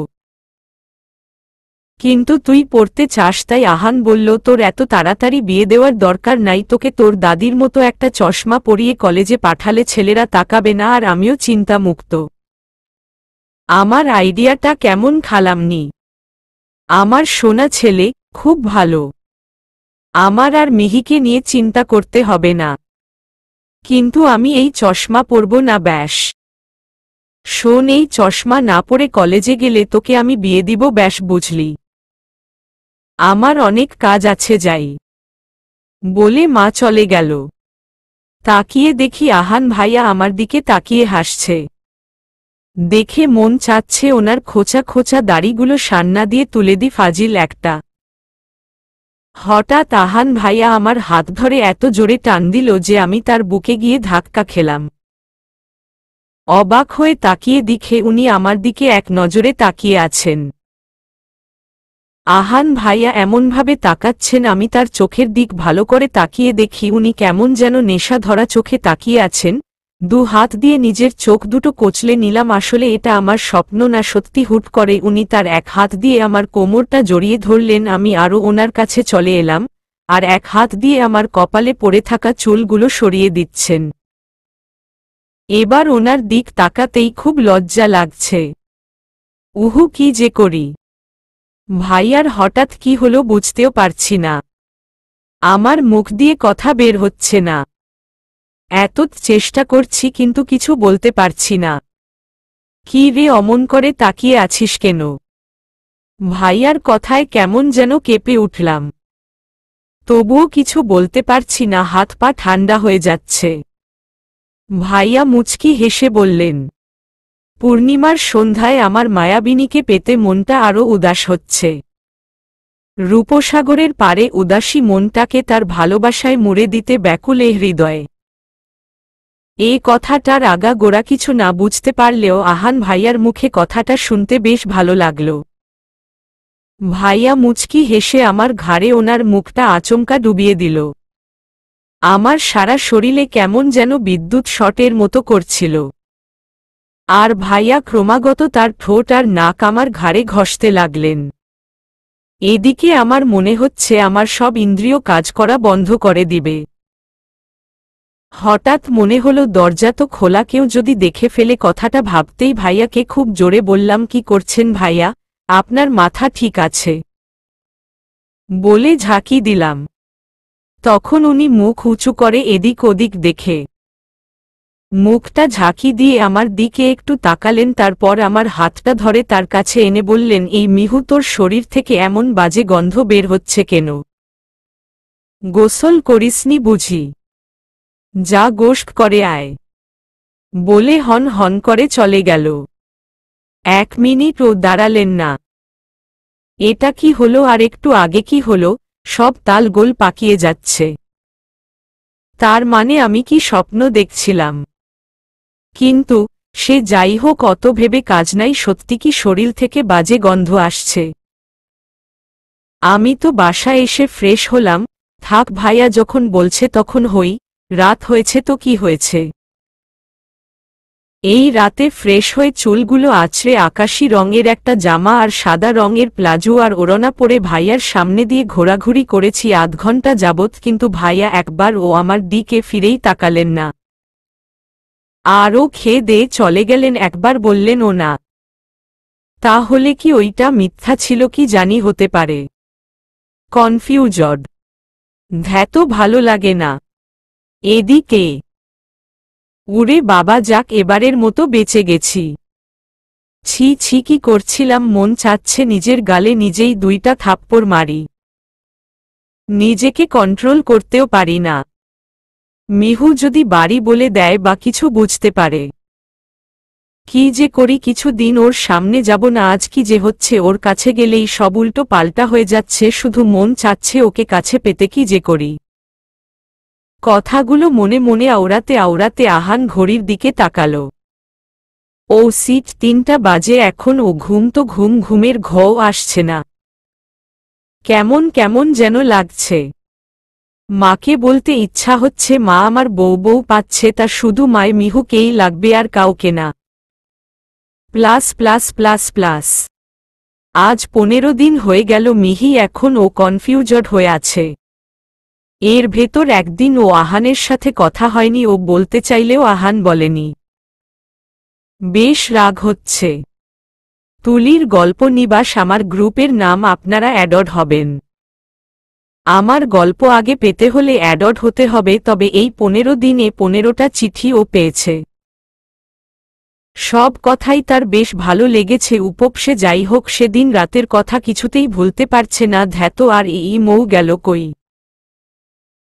কিন্তু তুই পড়তে চাস তাই আহান বলল তোর এত তাড়াতাড়ি বিয়ে দেওয়ার দরকার নাই, তোকে তোর দাদির মতো একটা চশমা পরিয়ে কলেজে পাঠালে ছেলেরা তাকাবে না, আর আমিও চিন্তামুক্ত। আমার আইডিয়াটা কেমন খালামনি? আমার সোনা ছেলে, খুব ভালো। আমার আর মিহিকে নিয়ে চিন্তা করতে হবে না। কিন্তু আমি এই চশমা পরব না ব্যাস। শোন, এই চশমা না পরে কলেজে গেলে তোকে আমি বিয়ে দিব ব্যাস, বুঝলি? আমার অনেক কাজ আছে, যাই। বলে মা চলে গেল। তাকিয়ে দেখি আহান ভাইয়া আমার দিকে তাকিয়ে হাসছে। দেখে মন চাচ্ছে ওনার খোঁচা খোঁচা দাড়িগুলো সান্না দিয়ে তুলে দি ফাজিল একটা। হঠাৎ আহান ভাইয়া আমার হাত ধরে এত জোরে টান দিল যে আমি তার বুকে গিয়ে ধাক্কা খেলাম। অবাক হয়ে তাকিয়ে দেখে উনি আমার দিকে এক নজরে তাকিয়ে আছেন। আহান ভাইয়া এমনভাবে তাকাচ্ছেন, আমি তার চোখের দিক ভালো করে তাকিয়ে দেখি উনি কেমন যেন নেশা ধরা চোখে তাকিয়ে আছেন। দু হাত দিয়ে নিজের চোখ দুটো কচলে নিলাম, আসলে এটা আমার স্বপ্ন না সত্যি। হুট করে উনি তার এক হাত দিয়ে আমার কোমরটা জড়িয়ে ধরলেন, আমি আরও ওনার কাছে চলে এলাম, আর এক হাত দিয়ে আমার কপালে পড়ে থাকা চুলগুলো সরিয়ে দিচ্ছেন। এবার ওনার দিক তাকাতেই খুব লজ্জা লাগছে। উহু, কি যে করি! ভাইয়ার হঠাৎ কি হলো বুঝতেও পারছি না। আমার মুখ দিয়ে কথা বের হচ্ছে না। এত চেষ্টা করছি কিন্তু কিছু বলতে পারছি না। কি রে, অমন করে তাকিয়ে আছিস কেন? ভাইয়ার কথায় কেমন যেন কেঁপে উঠলাম। তবুও কিছু বলতে পারছি না, হাত পা ঠান্ডা হয়ে যাচ্ছে। ভাইয়া মুচকি হেসে বললেন, পূর্ণিমার সন্ধ্যায় আমার মায়াবিনীকে পেতে মনটা আরও উদাস হচ্ছে। রূপসাগরের পারে উদাসী মনটাকে তার ভালোবাসায় মুড়ে দিতে ব্যাকুল এ হৃদয়। এ কথাটার আগা গোড়া কিছু না বুঝতে পারলেও আহান ভাইয়ার মুখে কথাটা শুনতে বেশ ভালো লাগল। ভাইয়া মুচকি হেসে আমার ঘাড়ে ওনার মুখটা আচমকা ডুবিয়ে দিল। আমার সারা শরীরে কেমন যেন বিদ্যুৎ শটের মতো করছিল। আর ভাইয়া ক্রমাগত তার ঠোঁট আর নাক আমার ঘাড়ে ঘষতে লাগলেন। এদিকে আমার মনে হচ্ছে আমার সব ইন্দ্রিয় কাজ করা বন্ধ করে দিবে। হঠাৎ মনে হলো দরজা তো খোলা, কেউ যদি দেখে ফেলে কথাটা ভাবতেই ভাইয়াকে খুব জোরে বললাম, কি করছেন ভাইয়া, আপনার মাথা ঠিক আছে? বলে ঝাঁকি দিলাম। তখন উনি মুখ উঁচু করে এদিক ওদিক দেখে মুখটা ঝাঁকি দিয়ে আমার দিকে একটু তাকালেন, তারপর আমার হাতটা ধরে তার কাছে এনে বললেন, এই মিহু, তোর শরীর থেকে এমন বাজে গন্ধ বের হচ্ছে কেন? গোসল করিসনি বুঝি? যা গোশত করে আয়। বলে হন হন করে চলে গেল। 1 মিনিটও দাঁড়ালেন না। এটা কি হলো আর একটু আগে কি হলো, সব তাল গোল পাকিয়ে যাচ্ছে। তার মানে আমি কি স্বপ্ন দেখছিলাম? কিন্তু সে যাই হোক, অত ভেবে কাজ নাই, সত্যি কি শরীর থেকে বাজে গন্ধ আসছে। আমি তো বাসায় এসে ফ্রেশ হলাম। থাক, ভাইয়া যখন বলছে তখন হই, রাত হয়েছে তো কি হয়েছে। এই রাতে ফ্রেশ হয়ে চুলগুলো আছড়ে আকাশি রঙের একটা জামা আর সাদা রঙের প্লাজো আর ওড়না পরে ভাইয়ার সামনে দিয়ে ঘোরাঘুরি করেছি 8 ঘন্টা যাবৎ, কিন্তু ভাইয়া একবার ও আমার দিকে ফিরেই তাকালেন না। আরও খেয়ে দিয়ে চলে গেলেন, একবার বললেন ও না। তাহলে কি ওইটা মিথ্যা ছিল কি জানি, হতে পারে। কনফিউজড। ধ্যাতো ভালো লাগে না। এদিকে উড়ে বাবা যাক, এবারের মতো বেঁচে গেছি। ছি ছি, কি করছিলাম, মন চাচ্ছে নিজের গালে নিজেই 2টা থাপ্পড় মারি। নিজেকে কন্ট্রোল করতেও পারি না। মিহু যদি বাড়ি বলে দেয় বা কিছু বুঝতে পারে, কি যে করি। কিছু দিন ওর সামনে যাব না। আজ কি যে হচ্ছে, ওর কাছে গেলেই সব উল্টো পাল্টা হয়ে যাচ্ছে। শুধু মন চাচ্ছে ওকে কাছে পেতে, কি যে করি। কথাগুলো মনে মনে আওড়াতে আওড়াতে আহান ঘড়ির দিকে তাকালো। ও সিট 3টা বাজে এখন। ও ঘুম তো ঘুম, ঘুমের ঘও আসছে না। কেমন কেমন যেন লাগছে। মাকে বলতে ইচ্ছা হচ্ছে, মা আমার বউ বউ পাচ্ছে, তা শুধু মায় মিহুকেই লাগবে আর কাউকে না। Plus plus plus plus. আজ 15 দিন হয়ে গেল মিহি এখন ও কনফিউজড হয়ে আছে। এর ভেতর একদিন ও আহানের সাথে কথা হয়নি, ও বলতে চাইলেও আহান বলেনি। বেশ রাগ হচ্ছে। তুলির গল্প নিবাস আমার গ্রুপের নাম, আপনারা অ্যাডড হবেন। আমার গল্প আগে পেতে হলে অ্যাডড হতে হবে, তবে এই 15 দিনে 15টা চিঠি ও পেয়েছে। সব কথাই তার বেশ ভালো লেগেছে। উপবসে যাই হোক, সেদিন রাতের কথা কিছুতেই ভুলতে পারছে না। ধ্যাত, আর এই মৌ গেল কই?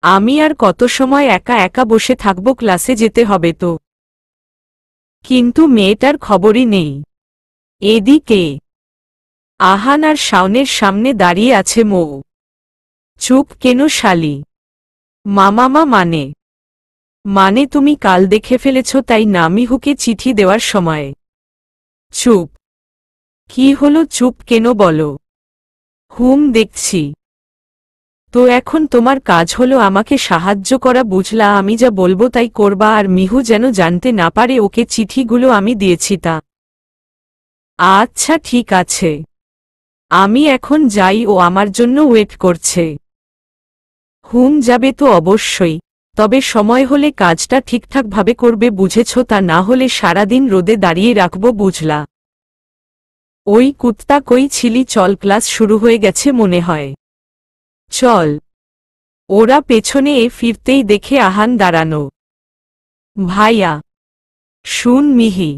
আমি আর কত সময় একা একা বসে থাকব? ক্লাসে যেতে হবে তো। কিন্তু মেয়েটার খবরই নেই। এদিকে আহান আর শাওনের সামনে দাঁড়িয়ে আছে মৌ। চুপ কেন শালি? মামামা মানে তুমি কাল দেখে ফেলেছ তাই না মিহুকে চিঠি দেওয়ার সময়? চুপ। কি হলো চুপ কেন বলো? দেখছি তো। এখন তোমার কাজ হলো আমাকে সাহায্য করা, বুঝলা? আমি যা বলবো তাই করবা, আর মিহু যেন জানতে না পারে ওকে চিঠিগুলো আমি দিয়েছি তা। আচ্ছা ঠিক আছে, আমি এখন যাই, ও আমার জন্য ওয়েট করছে। যাবে তো অবশ্যই, তবে সময় হলে কাজটা ঠিকঠাকভাবে করবে, বুঝেছ? তা না হলে সারাদিন রোদে দাঁড়িয়ে রাখবো, বুঝলা? ওই কুত্তা কই ছিলি? চল, ক্লাস শুরু হয়ে গেছে মনে হয়। চল। ওরা পেছনে ফিরতেই দেখে আহান দাঁড়ানো। ভাইয়া। শুন মিহি,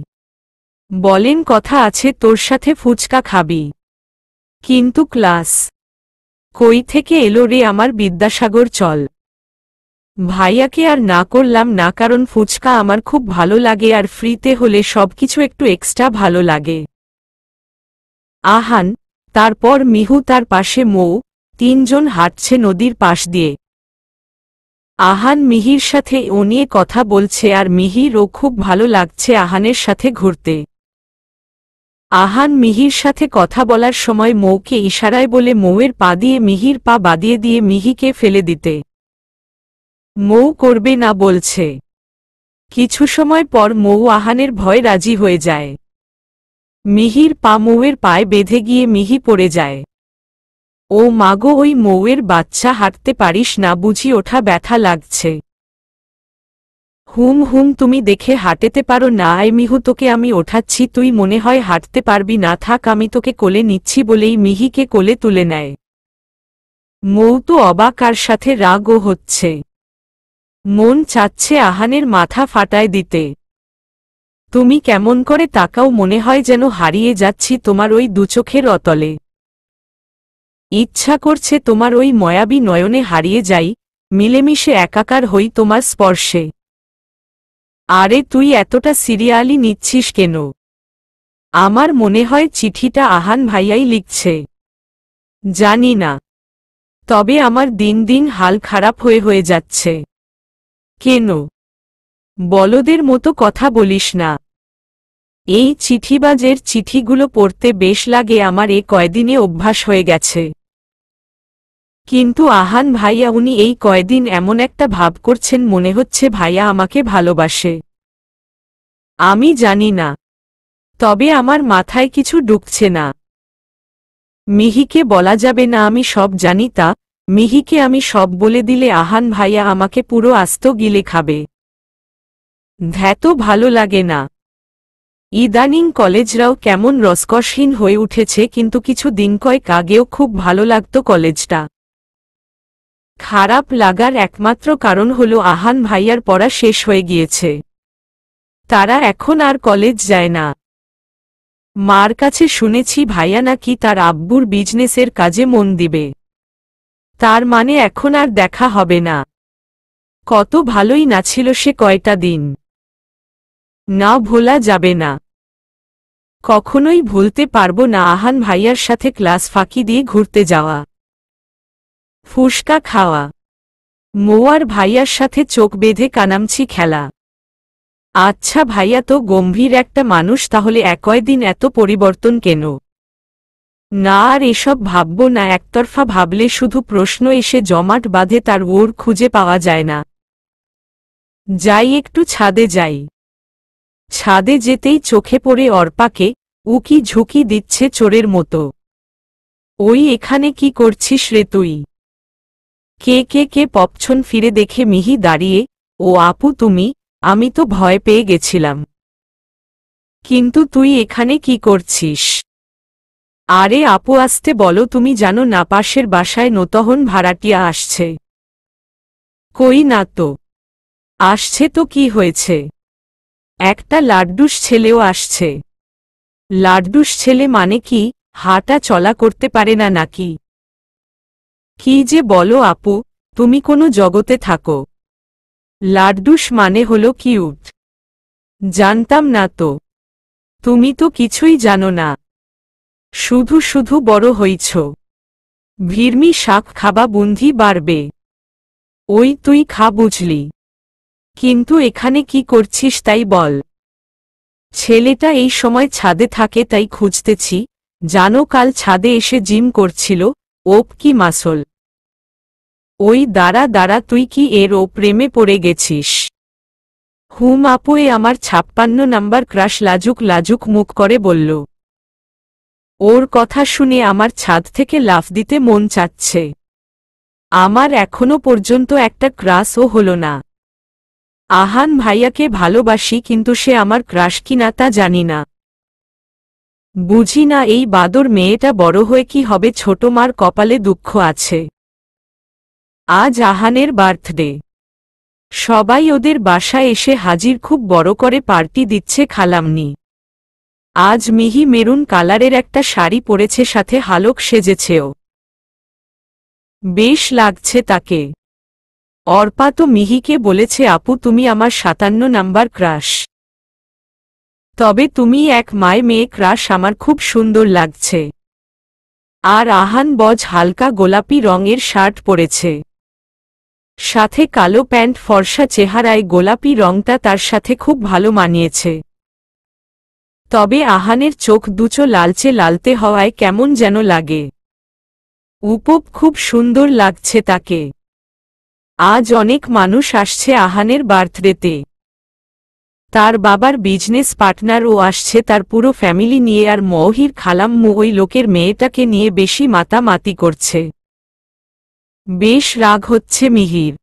বলেন কথা আছে তোর সাথে, ফুচকা খাবি? কিন্তু ক্লাস কই থেকে এলো রে আমার বিদ্যাসাগর? চল। ভাইয়াকে আর না করলাম না, কারণ ফুচকা আমার খুব ভালো লাগে, আর ফ্রিতে হলে সবকিছু একটু এক্সট্রা ভালো লাগে। আহান, তারপর মিহু, তার পাশে মৌ, তিনজন হাঁটছে নদীর পাশ দিয়ে। আহান মিহির সাথে ও নিয়ে কথা বলছে, আর মিহিরও খুব ভালো লাগছে আহানের সাথে ঘুরতে। আহান মিহির সাথে কথা বলার সময় মৌকে ইশারায় বলে মৌয়ের পা দিয়ে মিহির পা বাদিয়ে দিয়ে মিহিকে ফেলে দিতে। মৌ করবে না বলছে। কিছু সময় পর মৌ আহানের ভয় রাজি হয়ে যায়। মিহির পা মৌয়ের পায়ে বেঁধে গিয়ে মিহি পড়ে যায়। ও মাগো, ওই মৌয়ের বাচ্চা, হাঁটতে পারিস না বুঝি? ওঠা ব্যথা লাগছে। তুমি দেখে হাঁটেতে পারো না? আয় মিহু, তোকে আমি ওঠাচ্ছি, তুই মনে হয় হাঁটতে পারবি না, থাক আমি তোকে কোলে নিচ্ছি বলেই মিহিকে কোলে তুলে নেয়। মৌ তো অবাক, আর সাথে রাগও হচ্ছে। মন চাচ্ছে আহানের মাথা ফাটায় দিতে। তুমি কেমন করে তাকাও, মনে হয় যেন হারিয়ে যাচ্ছি তোমার ওই দুচোখের অতলে। ইচ্ছা করছে তোমার ওই মায়াবী নয়নে হারিয়ে যাই, মিলেমিশে একাকার হই তোমার স্পর্শে। আরে তুই এতটা সিরিয়ালি নিচ্ছিস কেন? আমার মনে হয় চিঠিটা আহান ভাইয়াই লিখছে। জানি না, তবে আমার দিন দিন হাল খারাপ হয়ে যাচ্ছে। কেন? বলদের মতো কথা বলিস না। এই চিঠিবাজের চিঠিগুলো পড়তে বেশ লাগে আমার, এ কয়দিনে অভ্যাস হয়ে গেছে। কিন্তু আহান ভাইয়া, উনি এই কয়দিন এমন একটা ভাব করছেন, মনে হচ্ছে ভাইয়া আমাকে ভালোবাসে। আমি জানি না, তবে আমার মাথায় কিছু ঢুকছে না। মিহিকে বলা যাবে না আমি সব জানি তা। মিহিকে আমি সব বলে দিলে আহান ভাইয়া আমাকে পুরো আস্ত গিলে খাবে। ধ্যাত, ভালো লাগে না। ইদানিং কলেজরাও কেমন রসকসহীন হয়ে উঠেছে, কিন্তু কিছু দিন কয়েক আগেও খুব ভালো লাগতো কলেজটা। খারাপ লাগার একমাত্র কারণ হলো আহান ভাইয়ার পড়া শেষ হয়ে গিয়েছে। তারা এখন আর কলেজ যায় না। মার কাছে শুনেছি ভাইয়া নাকি তার আব্বুর বিজনেসের কাজে মন দিবে। তার মানে এখন আর দেখা হবে না। কত ভালোই না ছিল সে কয়টা দিন। না, ভোলা যাবে না। কখনোই ভুলতে পারবো না আহান ভাইয়ার সাথে ক্লাস ফাঁকি দিয়ে ঘুরতে যাওয়া, ফুসকা খাওয়া, মৌয়ার ভাইয়ার সাথে চোখ বেঁধে কানামছি খেলা। আচ্ছা ভাইয়া তো গম্ভীর একটা মানুষ, তাহলে কয়দিন এত পরিবর্তন কেন? না, আর এসব ভাববো না। একতরফা ভাবলে শুধু প্রশ্ন এসে জমাট বাঁধে, তার ওর খুঁজে পাওয়া যায় না। যাই, একটু ছাদে যাই। ছাদে যেতেই চোখে পড়ে অর্পাকে। উকি ঝুঁকি দিচ্ছে চোরের মতো। ওই এখানে কি করছিস রে তুই? কে পপছন ফিরে দেখে মিহি দাঁড়িয়ে। ও আপু তুমি? আমি তো ভয় পেয়ে গেছিলাম। কিন্তু তুই এখানে কি করছিস? আরে আপু আসতে বলো, তুমি জানো না পাশের বাসায় নতহন ভাড়াটিয়া আসছে। কই না তো। আসছে তো কি হয়েছে, একটা লাড্ডুস ছেলেও আসছে। লাড্ডুস ছেলে মানে কি, হাঁটা চলা করতে পারে না নাকি? কি যে বলো আপু, তুমি কোনো জগতে থাকো। লাড্ডুস মানে হলো কিউট। জানতাম না তো। তুমি তো কিছুই জানো না, শুধু শুধু বড় হইছ। ভিড়মি শাক খাবা বুদ্ধি বাড়বে। ওই তুই খা বুঝলি, কিন্তু এখানে কি করছিস তাই বল। ছেলেটা এই সময় ছাদে থাকে তাই খুঁজতেছি, জানো কাল ছাদে এসে জিম করছিল। ওপ কি মাসল। ওই দাঁড়া দাঁড়া, তুই কি এর ও প্রেমে পড়ে গেছিস? হুম আপু, এ আমার 56 নাম্বার ক্রাশ। লাজুক লাজুক মুখ করে বলল। ওর কথা শুনে আমার ছাদ থেকে লাফ দিতে মন চাচ্ছে। আমার এখনো পর্যন্ত একটা ক্রাশও হলো না। আহান ভাইয়াকে ভালোবাসি, কিন্তু সে আমার ক্রাশ কিনা তা জানি না। বুঝি না এই বাদর মেয়েটা বড় হয়ে কি হবে। ছোট মার কপালে দুঃখ আছে। আজ আহানের বার্থডে, সবাই ওদের বাসায় এসে হাজির। খুব বড় করে পার্টি দিচ্ছে খালামনি। আজ মিহি মেরুন কালারের একটা শাড়ি পরেছে, সাথে হালক সেজেছেও। বেশ লাগছে তাকে। অর্পা তো মিহিকে বলেছে, আপু তুমি আমার 57 নাম্বার ক্রাশ। তবে তুমি এক মায় মেয়ে ক্রাশ, আমার খুব সুন্দর লাগছে। আর আহান বজ হালকা গোলাপি রঙের শার্ট পরেছে, সাথে কালো প্যান্ট। ফর্সা চেহারায় গোলাপি রংটা তার সাথে খুব ভালো মানিয়েছে। তবে আহানের চোখ দুচো লালচে লালতে হওয়ায় কেমন যেন লাগে। উপব খুব সুন্দর লাগছে তাকে। আজ অনেক মানুষ আসছে আহানের বার্থডেতে। তার বাবার বিজনেস পার্টনারও আসছে, তার পুরো ফ্যামিলি নিয়ে। আর মহির খালাম্মু ওই লোকের মেয়েটাকে নিয়ে বেশি মাতামাতি করছে। বেশ রাগ হচ্ছে মিহির।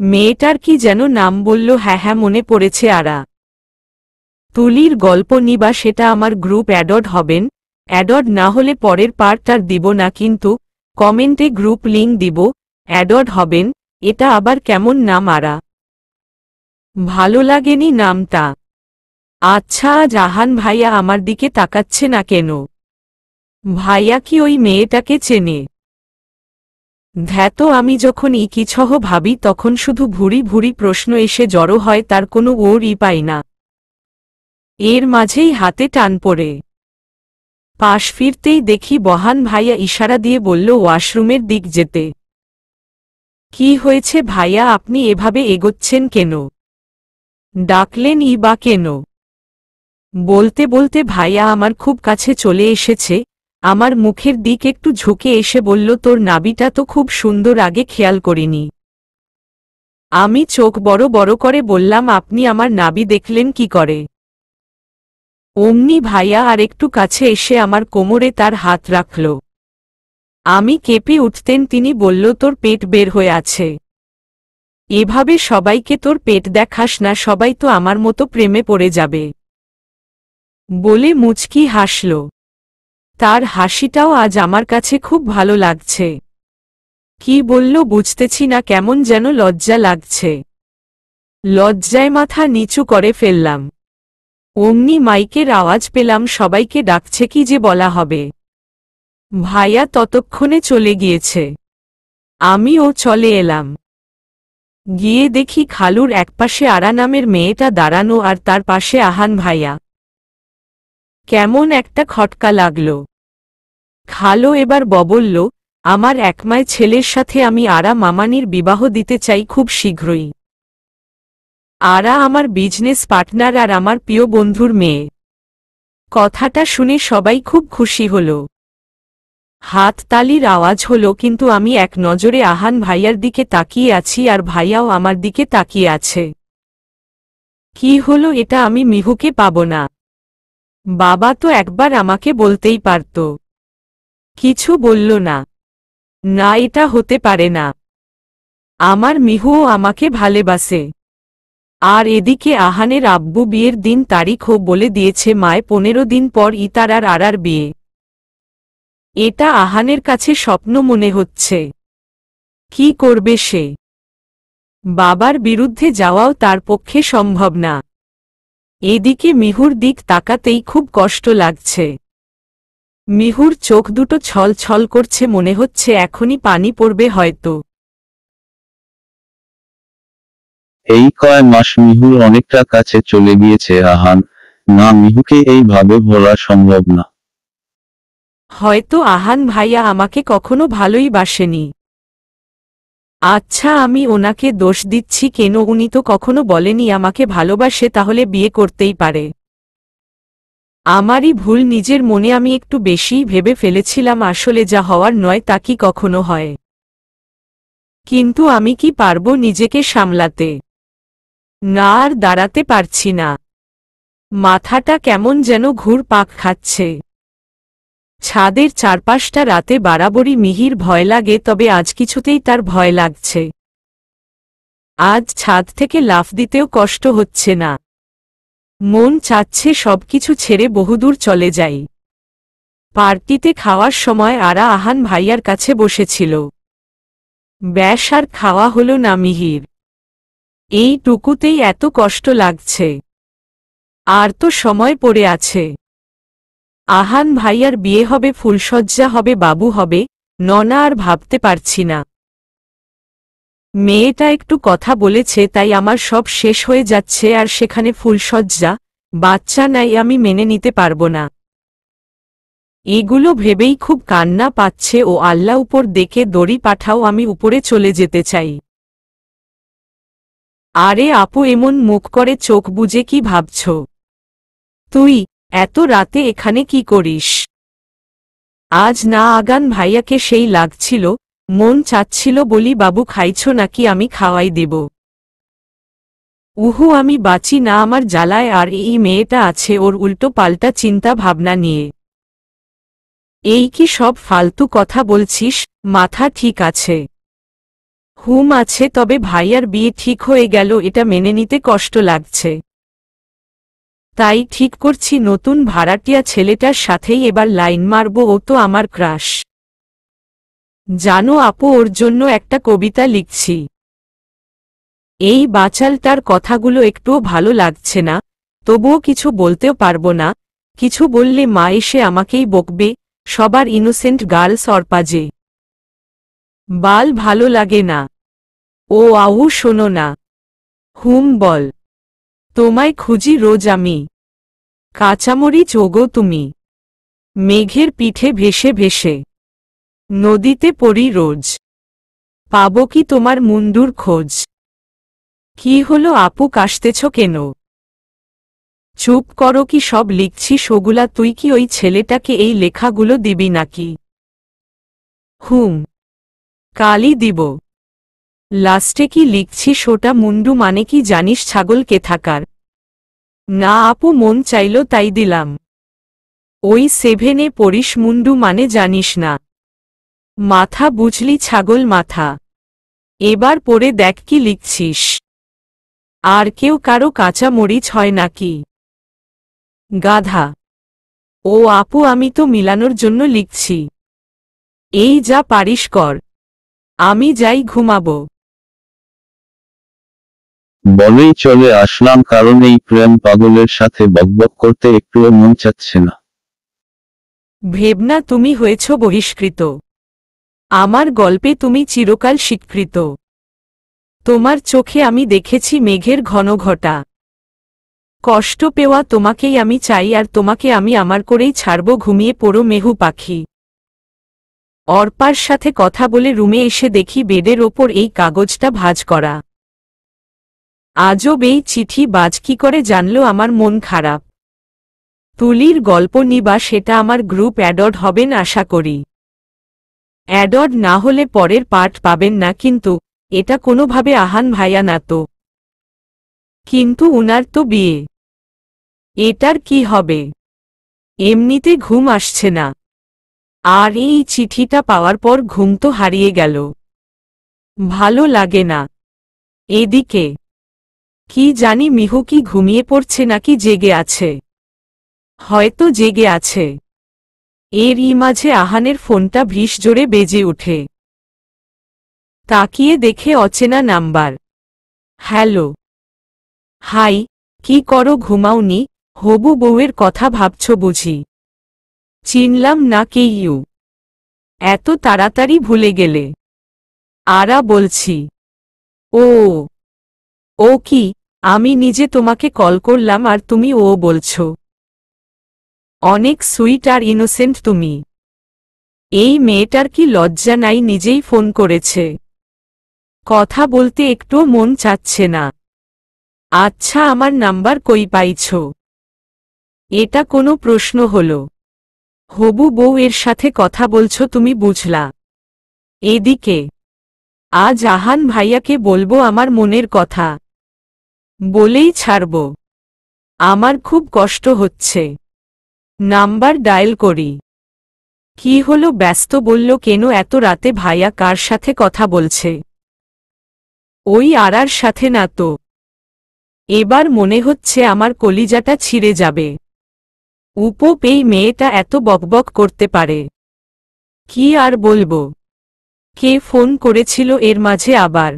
মেয়েটার কি যেন নাম বলল, হ্যাঁ হ্যাঁ মনে পড়েছে, আরা। তুলির গল্প নিবা, সেটা আমার গ্রুপ অ্যাডড হবেন। অ্যাডড না হলে পরের পার্ট আর দিব না, কিন্তু কমেন্টে গ্রুপ লিংক দিব। অ্যাডড হবেন। এটা আবার কেমন নাম আরা? ভালো লাগেনি নামটা। আচ্ছা, আজ আহান ভাইয়া আমার দিকে তাকাচ্ছে না কেন? ভাইয়া কি ওই মেয়েটাকে চেনে? ধ্যাতো, আমি যখন ইকিছহ ভাবি তখন শুধু ভুরি ভুরি প্রশ্ন এসে জড়ো হয়, তার কোনো ওরই পাই না। এর মাঝেই হাতে টান পড়ে। পাশ ফিরতেই দেখি বহান ভাইয়া ইশারা দিয়ে বলল ওয়াশরুমের দিক যেতে। কি হয়েছে ভাইয়া, আপনি এভাবে এগোচ্ছেন কেন? ডাকলেন ই বা কেন? বলতে বলতে ভাইয়া আমার খুব কাছে চলে এসেছে, আমার মুখের দিক একটু ঝুঁকে এসে বলল, তোর নাবিটা তো খুব সুন্দর, আগে খেয়াল করিনি। আমি চোখ বড় বড় করে বললাম, আপনি আমার নাবি দেখলেন কি করে? অমনি ভাইয়া আর একটু কাছে এসে আমার কোমরে তার হাত রাখল। আমি কেঁপে উঠতেন তিনি বলল, তোর পেট বের হয়ে আছে। এভাবে সবাইকে তোর পেট দেখাস না, সবাই তো আমার মতো প্রেমে পড়ে যাবে। বলে মুচকি হাসল। তার হাসিটাও আজ আমার কাছে খুব ভালো লাগছে। কি বলল বুঝতেছি না, কেমন যেন লজ্জা লাগছে। লজ্জায় মাথা নিচু করে ফেললাম। অমনি মাইকের আওয়াজ পেলাম, সবাইকে ডাকছে, কি যে বলা হবে। ভাইয়া ততক্ষণে চলে গিয়েছে। আমিও চলে এলাম। গিয়ে দেখি খালুর একপাশে আরা নামের মেয়েটা দাঁড়ানো, আর তার পাশে আহান ভাইয়া। কেমন একটা খটকা লাগল। খালো এবার বলল, আমার একমায় ছেলের সাথে আমি আরা মামানির বিবাহ দিতে চাই খুব শীঘ্রই। আরা আমার বিজনেস পার্টনার আর আমার প্রিয় বন্ধুর মেয়ে। কথাটা শুনে সবাই খুব খুশি হল। হাততালির আওয়াজ হলো, কিন্তু আমি এক নজরে আহান ভাইয়ার দিকে তাকিয়ে আছি, আর ভাইয়াও আমার দিকে তাকিয়ে আছে। কি হলো এটা, আমি মিহুকে পাব না? বাবা তো একবার আমাকে বলতেই পারত। কিছু বলল না। না, এটা হতে পারে না। আমার মিহুও আমাকে ভালোবাসে। আর এদিকে আহানের আব্বু বিয়ের দিন তারিখও বলে দিয়েছে, মায় 15 দিন পর ইতার আর আরার বিয়ে। এটা আহানের কাছে স্বপ্ন মনে হচ্ছে। কি করবে সে? বাবার বিরুদ্ধে যাওয়াও তার পক্ষে সম্ভব না। এদিকে মিহুর দিক তাকাতেই খুব কষ্ট লাগছে। মিহুর চোখ দুটো ছল ছল করছে, মনে হচ্ছে এখনই পানি পড়বে হয়তো। এই কয় মাস মিহুর অনেকটা কাছে চলে গিয়েছে আহান, না মিহুকে এইভাবে ভোলা সম্ভব না। হয়তো আহান ভাইয়া আমাকে কখনো ভালোই বাসেনি। আচ্ছা, আমি ওনাকে দোষ দিচ্ছি কেন? উনি তো কখনো বলেনি আমাকে ভালোবাসে, তাহলে বিয়ে করতেই পারে। আমারই ভুল, নিজের মনে আমি একটু বেশিই ভেবে ফেলেছিলাম। আসলে যা হওয়ার নয় তা কি কখনো হয়? কিন্তু আমি কি পারবো নিজেকে সামলাতে? না, আর দাঁড়াতে পারছি না। মাথাটা কেমন যেন ঘুরপাক খাচ্ছে। ছাদের চারপাশটা রাতে বাড়াবাড়ি মিহির ভয় লাগে, তবে আজ কিছুতেই তার ভয় লাগছে। আজ ছাদ থেকে লাফ দিতেও কষ্ট হচ্ছে না। মন চাচ্ছে সবকিছু ছেড়ে বহুদূর চলে যাই। পার্টিতে খাওয়ার সময় আরা আহান ভাইয়ার কাছে বসেছিল। ব্যাস, আর খাওয়া হলো না মিহির। এইটুকুতেই এত কষ্ট লাগছে। আর তো সময় পড়ে আছে। আহান ভাইয়ার বিয়ে হবে, ফুলসজ্জা হবে, বাবু হবে, ননা আর ভাবতে পারছি না। মেয়েটা একটু কথা বলেছে তাই আমার সব শেষ হয়ে যাচ্ছে, আর সেখানে ফুলসজ্জা, বাচ্চা নাই, আমি মেনে নিতে পারবো না। এগুলো ভেবেই খুব কান্না পাচ্ছে। ও আল্লাহ, উপর দেখে দড়ি পাঠাও, আমি উপরে চলে যেতে চাই। আরে আপু, এমন মুখ করে চোখ বুজে কি ভাবছ? তুই এত রাতে এখানে কি করিস? আজ না আগান ভাইয়াকে সেই লাগছিল, মন চাচ্ছিল বলি বাবু খাইছ নাকি, আমি খাওয়াই দেব। উহু, আমি বাঁচি না আমার জ্বালায়। আর এই মেয়েটা আছে ওর উল্টো পাল্টা চিন্তা ভাবনা নিয়ে। এই কি সব ফালতু কথা বলছিস? মাথা ঠিক আছে? হুম আছে, তবে ভাইয়ার বিয়ে ঠিক হয়ে গেল, এটা মেনে নিতে কষ্ট লাগছে। তাই ঠিক করছি নতুন ভাড়াটিয়া ছেলেটার সাথেই এবার লাইন মারব। ও তো আমার ক্রাশ। জানো আপু, ওর জন্য একটা কবিতা লিখছি। এই বাচালটার কথাগুলো একটুও ভালো লাগছে না, তবুও কিছু বলতেও পারবো না। কিছু বললে মা এসে আমাকেই বকবে। সবার ইনোসেন্ট গার্লস অরপাজে বাল ভালো লাগে না। ও আউ, শোনো না। হুম বল। তোমায় খুঁজি রোজ আমি। কাঁচামরিচ ওগো তুমি। মেঘের পিঠে ভেসে ভেসে নদীতে পড়ি রোজ। পাবো কি তোমার মুন্ডুর খোঁজ? কি হলো আপু, কাশতেছ কেন? চুপ করো, কি সব লিখছিস ওগুলা? তুই কি ওই ছেলেটাকে এই লেখাগুলো দিবি নাকি? হুম, কালই দিব। লাস্টে কি লিখছিস ওটা? মুন্ডু মানে কি জানিস? ছাগল থাকার। না আপু, মন চাইল তাই দিলাম। ওই 7-এ পড়িস, মুন্ডু মানে জানিস না? মাথা বুঝলি, ছাগল মাথা। এবার পড়ে দেখ কি লিখছিস। আর কেউ কারো কাঁচা মরিচ হয় নাকি? গাধা। ও আপু, আমি তো মিলানোর জন্য লিখছি। এই যা পারিস কর, আমি যাই ঘুমাবো। বলেই চলে আসলাম, কারণ এই প্রেম পাগলের সাথে বকবক করতে একটুও মন চাচ্ছে না। ভেবনা, তুমি হয়েছ বহিষ্কৃত। আমার গল্পে তুমি চিরকাল স্বীকৃত। তোমার চোখে আমি দেখেছি মেঘের ঘন ঘটা। কষ্ট পেওয়া তোমাকেই আমি চাই, আর তোমাকে আমি আমার করেই ছাড়ব। ঘুমিয়ে পড়ো মেহু পাখি। অর্পার সাথে কথা বলে রুমে এসে দেখি বেডের ওপর এই কাগজটা ভাঁজ করা। আজব এই চিঠি বাজ কি করে জানলো আমার মন খারাপ? তুলির গল্প নিবা, সেটা আমার গ্রুপ অ্যাডড হবেন আশা করি। অ্যাডড না হলে পরের পার্ট পাবেন না, কিন্তু এটা কোনোভাবে আহান ভাইয়া না তো? কিন্তু উনার তো বিয়ে। এটার কি হবে? এমনিতে ঘুম আসছে না, আর এই চিঠিটা পাওয়ার পর ঘুম তো হারিয়ে গেল। ভালো লাগে না। এদিকে কি জানি মিহু কি ঘুমিয়ে পড়ছে নাকি জেগে আছে? হয়তো জেগে আছে। এরই মাঝে আহানের ফোনটা ভীষ জোরে বেজে ওঠে। তাকিয়ে দেখে অচেনা নাম্বার। হ্যালো। হাই, কি করো, ঘুমাওনি? হবু বউয়ের কথা ভাবছ বুঝি? চিনলাম না, কে ইউ? এত তাড়াতাড়ি ভুলে গেলে? আরা বলছি। ও ও কি, আমি নিজে তোমাকে কল করলাম আর তুমি ও বলছো? অনেক সুইট আর ইনোসেন্ট তুমি। এই মেয়েটার কি লজ্জা নাই, নিজেই ফোন করেছে। কথা বলতে একটুও মন চাচ্ছে না। আচ্ছা, আমার নাম্বার কই পাইছ? এটা কোনো প্রশ্ন হলো? হবু বউ এর সাথে কথা বলছো তুমি, বুঝলা? এদিকে আজ আহান ভাইয়াকে বলবো আমার মনের কথা। বলেই ছাড়ব। আমার খুব কষ্ট হচ্ছে। নাম্বার ডায়াল করি। কি হলো, ব্যস্ত বলল কেন এত রাতে? ভাইয়া কার সাথে কথা বলছে? ওই আরার সাথে না তো? এবার মনে হচ্ছে আমার কলিজাটা ছিঁড়ে যাবে। এই মেয়েটা এত বকবক করতে পারে? কি আর বলবো। কে ফোন করেছিল এর মাঝে আবার?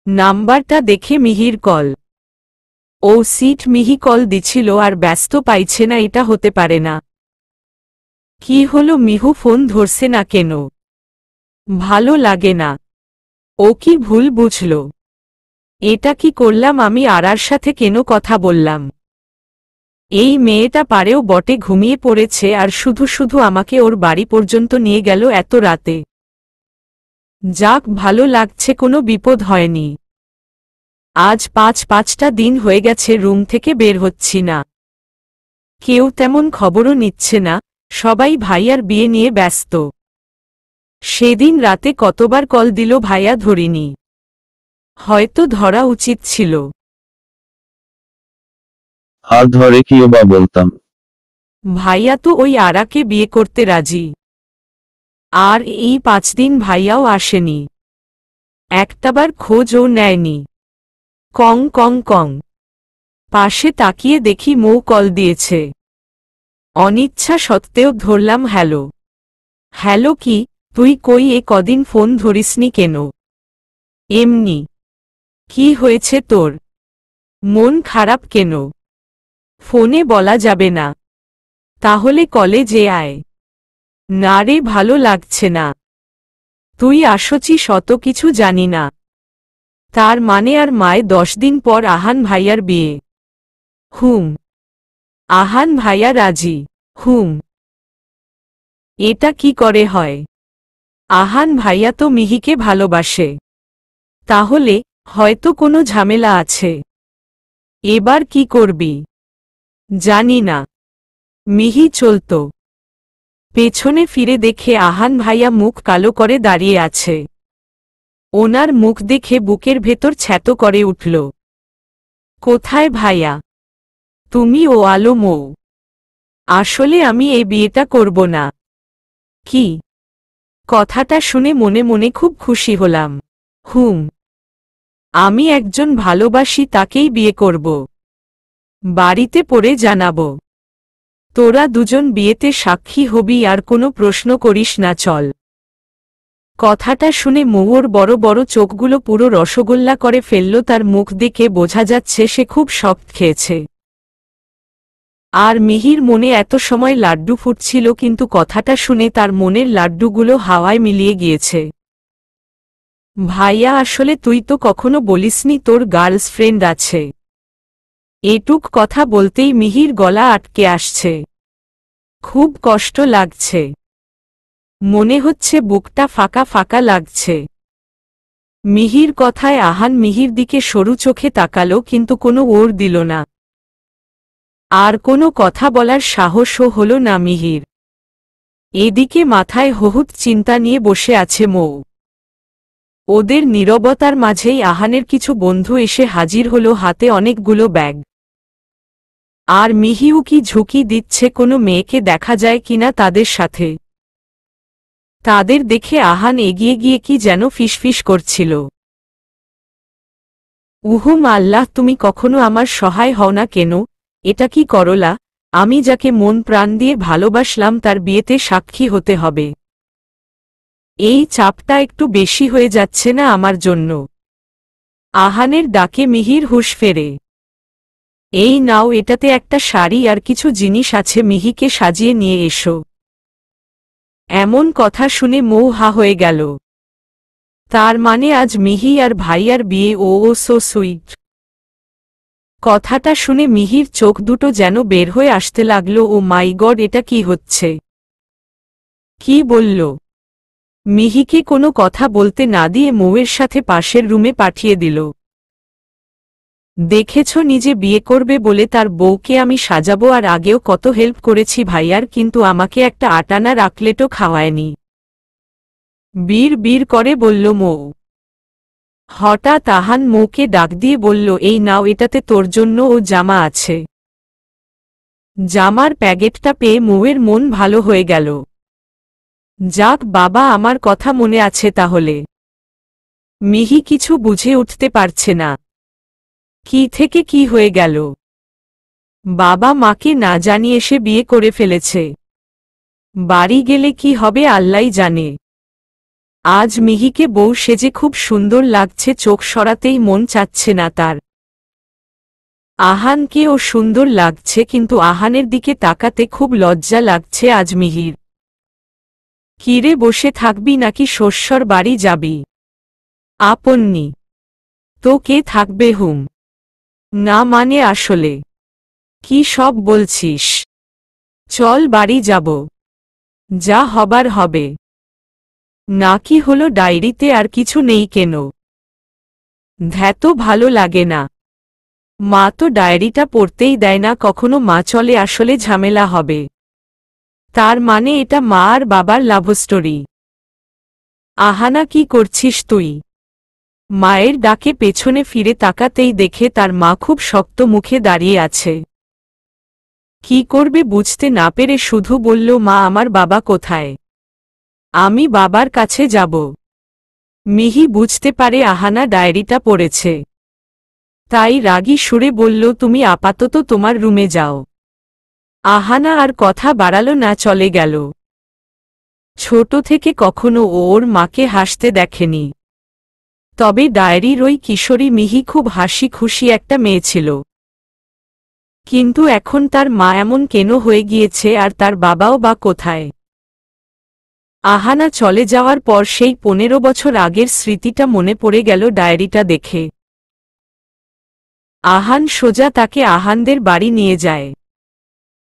নাম্বারটা দেখে মিহির কল। ও সিট, মিহি কল দিছিল আর ব্যস্ত পাইছে না, এটা হতে পারে না। কি হলো, মিহু ফোন ধরছে না কেন? ভালো লাগে না। ও কি ভুল বুঝল? এটা কি করলাম আমি? আরার সাথে কেন কথা বললাম? এই মেয়েটা পারেও বটে, ঘুমিয়ে পড়েছে আর শুধু শুধু আমাকে ওর বাড়ি পর্যন্ত নিয়ে গেল এত রাতে। যাক, ভালো লাগছে, কোনো বিপদ হয়নি। আজ পাঁচটা দিন হয়ে গেছে রুম থেকে বের হচ্ছি না। কেউ তেমন খবরও নিচ্ছে না, সবাই ভাইয়ার বিয়ে নিয়ে ব্যস্ত। সেদিন রাতে কতবার কল দিল, ভাইয়া ধরিনি। হয়তো ধরা উচিত ছিল। আর ধরে কিও বা বলতাম। ভাইয়া তো ওই আরাকে বিয়ে করতে রাজি। আর এই 5 দিন ভাইয়াও আসেনি। একটাবার খোঁজও নেয়নি। কং কং কং। পাশে তাকিয়ে দেখি মৌ কল দিয়েছে। অনিচ্ছা সত্ত্বেও ধরলাম। হ্যালো। হ্যালো, কি তুই কই? এ কদিন ফোন ধরিসনি কেন? এমনি। কি হয়েছে তোর? মন খারাপ কেন? ফোনে বলা যাবে না। তাহলে কলেজে আয়। না রে, ভালো লাগছে না। তুই আসছিস অত কিছু জানি না। তার মানে আর মায় 10 দিন পর আহান ভাইয়ার বিয়ে? হুম। আহান ভাইয়া রাজি? হুম। এটা কি করে হয়? আহান ভাইয়া তো মিহিকে ভালোবাসে। তাহলে হয়তো কোনো ঝামেলা আছে। এবার কি করবি? জানি না। মিহি চলত। পেছনে ফিরে দেখে আহান ভাইয়া মুখ কালো করে দাঁড়িয়ে আছে। ওনার মুখ দেখে বুকের ভেতর ছ্যাতো করে উঠল। কোথায় ভাইয়া? তুমি? ও আলো মৌ। আসলে আমি এই বিয়েটা করব না। কি? কথাটা শুনে মনে মনে খুব খুশি হলাম। হুম। আমি একজন ভালোবাসি, তাকেই বিয়ে করব। বাড়িতে পড়ে জানাবো। তোরা দুজন বিয়েতে সাক্ষী হবি আর কোনো প্রশ্ন করিস না, চল। কথাটা শুনে মৌর বড় বড় চোখগুলো পুরো রসগোল্লা করে ফেলল। তার মুখ দেখে বোঝা যাচ্ছে সে খুব শক খেয়েছে। আর মিহির মনে এত সময় লাড্ডু ফুটছিল, কিন্তু কথাটা শুনে তার মনের লাড্ডুগুলো হাওয়ায় মিলিয়ে গিয়েছে। ভাইয়া, আসলে তুই তো কখনো বলিসনি তোর গার্লফ্রেন্ড আছে। এটুক কথা বলতেই মিহির গলা আটকে আসছে। খুব কষ্ট লাগছে। মনে হচ্ছে বুকটা ফাঁকা ফাঁকা লাগছে। মিহির কথায় আহান মিহির দিকে সরু চোখে তাকালো, কিন্তু কোনো ওর দিল না। আর কোনো কথা বলার সাহসও হলো না মিহির। এদিকে মাথায় হহুত চিন্তা নিয়ে বসে আছে মৌ। ওদের নীরবতার মাঝেই আহানের কিছু বন্ধু এসে হাজির হলো, হাতে অনেকগুলো ব্যাগ। আর মিহিও কি ঝুঁকি দিচ্ছে কোনো মেয়েকে দেখা যায় কিনা তাদের সাথে। তাদের দেখে আহান এগিয়ে গিয়ে কি যেন ফিসফিস করছিল। উহুম আল্লাহ, তুমি কখনো আমার সহায় হও না কেন? এটা কি করলা? আমি যাকে মন প্রাণ দিয়ে ভালোবাসলাম তার বিয়েতে সাক্ষী হতে হবে। এই চাপটা একটু বেশি হয়ে যাচ্ছে না আমার জন্য? আহানের ডাকে মিহির হুঁশ ফেরে। এই নাও, এটাতে একটা শাড়ি আর কিছু জিনিস আছে, মিহিকে সাজিয়ে নিয়ে এসো। এমন কথা শুনে মৌ হা হয়ে গেল। তার মানে আজ মিহি আর ভাইয়ার বিয়ে? ও সো সুইট। কথাটা শুনে মিহির চোখ দুটো যেন বের হয়ে আসতে লাগলো। ও মাই গড, এটা কি হচ্ছে? কি বলল? মিহিকে কোনো কথা বলতে না দিয়ে মৌয়ের সাথে পাশের রুমে পাঠিয়ে দিল। দেখেছ, নিজে বিয়ে করবে বলে তার বউকে আমি সাজাবো, আর আগেও কত হেল্প করেছি ভাইয়ার, কিন্তু আমাকে একটা আটানা রাকলেটও খাওয়ায়নি। বীর বীর করে বলল মৌ। হঠাৎ আহান মৌকে ডাক দিয়ে বলল, এই নাও, এটাতে তোর জন্য ও জামা আছে। জামার প্যাকেটটা পেয়ে মৌয়ের মন ভালো হয়ে গেল। যাক বাবা, আমার কথা মনে আছে তাহলে। মিহি কিছু বুঝে উঠতে পারছে না। কি থেকে কি হয়ে গেল? বাবা মাকে না জানিয়ে সে বিয়ে করে ফেলেছে। বাড়ি গেলে কি হবে আল্লাই জানে। আজ মিহিকে বউ সেজে খুব সুন্দর লাগছে, চোখ সরাতেই মন চাচ্ছে না তার। আহানকেও সুন্দর লাগছে, কিন্তু আহানের দিকে তাকাতে খুব লজ্জা লাগছে আজ মিহির। কিরে, বসে থাকবি নাকি শ্বশুর বাড়ি যাবি? আপন্নি তো কে থাকবে? হুম না মানে আসলে কি সব বলছিস? চল বাড়ি যাব, যা হবার হবে। নাকি হলো ডায়েরিতে আর কিছু নেই কেন? ধ্যাতো ভালো লাগে না। মা তো ডায়েরিটা পড়তেই দেয় না কখনো। মা চলে আসলে ঝামেলা হবে। তার মানে এটা মা আর বাবার লাভ স্টোরি। আহানা, কি করছিস তুই? মায়ের ডাকে পেছনে ফিরে তাকাতেই দেখে তার মা খুব শক্ত মুখে দাঁড়িয়ে আছে। কি করবে বুঝতে না পেরে শুধু বলল, মা, আমার বাবা কোথায়? আমি বাবার কাছে যাব। মিহি বুঝতে পারে আহানা ডায়েরিটা পড়েছে, তাই রাগী সুরে বলল, তুমি আপাতত তোমার রুমে যাও। আহানা আর কথা বাড়ালো না, চলে গেল। ছোট থেকে কখনো ওর মাকে হাসতে দেখেনি। তবে ডায়েরির ওই কিশোরী মিহি খুব হাসি খুশি একটা মেয়ে ছিল। কিন্তু এখন তার মা এমন কেন হয়ে গিয়েছে, আর তার বাবাও বা কোথায়? আহানা চলে যাওয়ার পর সেই 15 বছর আগের স্মৃতিটা মনে পড়ে গেল ডায়েরিটা দেখে। আহান সোজা তাকে আহানদের বাড়ি নিয়ে যায়।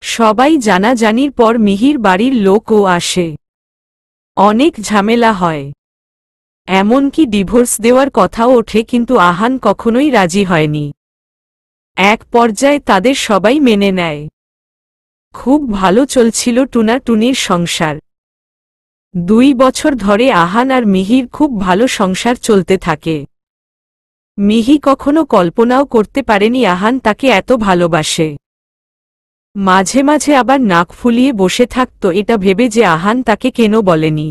সবাই জানাজানির পর মিহির বাড়ির লোকও আসে। অনেক ঝামেলা হয়, এমনকি ডিভোর্স দেওয়ার কথাও ওঠে, কিন্তু আহান কখনোই রাজি হয়নি। এক পর্যায়ে তাদের সবাই মেনে নেয়। খুব ভালো চলছিল টুনাটুনির সংসার। 2 বছর ধরে আহান আর মিহির খুব ভালো সংসার চলতে থাকে। মিহি কখনো কল্পনাও করতে পারেনি আহান তাকে এত ভালোবাসে। মাঝে মাঝে আবার নাক ফুলিয়ে বসে থাকত এটা ভেবে যে আহান তাকে কেন বলেনি।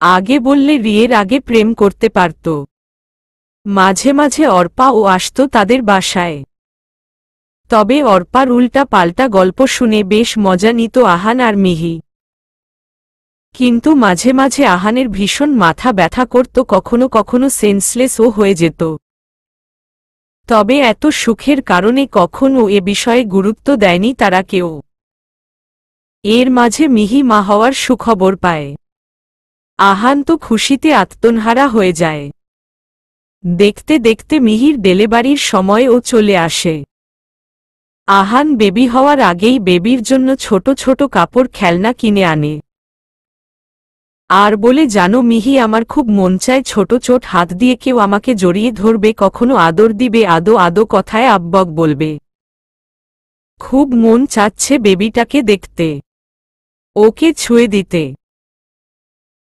আগে বললে বিয়ের আগে প্রেম করতে পারত। মাঝে মাঝে অর্পাও আসত তাদের বাসায়। তবে অর্পার উল্টা পাল্টা গল্প শুনে বেশ মজা নিত আহান আর মিহি। কিন্তু মাঝে মাঝে আহানের ভীষণ মাথা ব্যথা করত, কখনো কখনো সেন্সলেসও হয়ে যেত। তবে এত সুখের কারণে কখনো এ বিষয়ে গুরুত্ব দেয়নি তারা কেউ। এর মাঝে মিহি মা হওয়ার সুখবর পায়। আহান তো খুশিতে আত্মহারা হয়ে যায়। দেখতে দেখতে মিহির ডেলিভারির সময়ও চলে আসে। আহান বেবি হওয়ার আগেই বেবির জন্য ছোট ছোট কাপড় খেলনা কিনে আনে। আর বলে, জানো মিহি, আমার খুব মন চায় ছোট ছোট হাত দিয়ে কেউ আমাকে জড়িয়ে ধরবে, কখনো আদর দিবে, আদো আদো কথায় আব্বক বলবে। খুব মন চাচ্ছে বেবিটাকে দেখতে, ওকে ছুঁয়ে দিতে।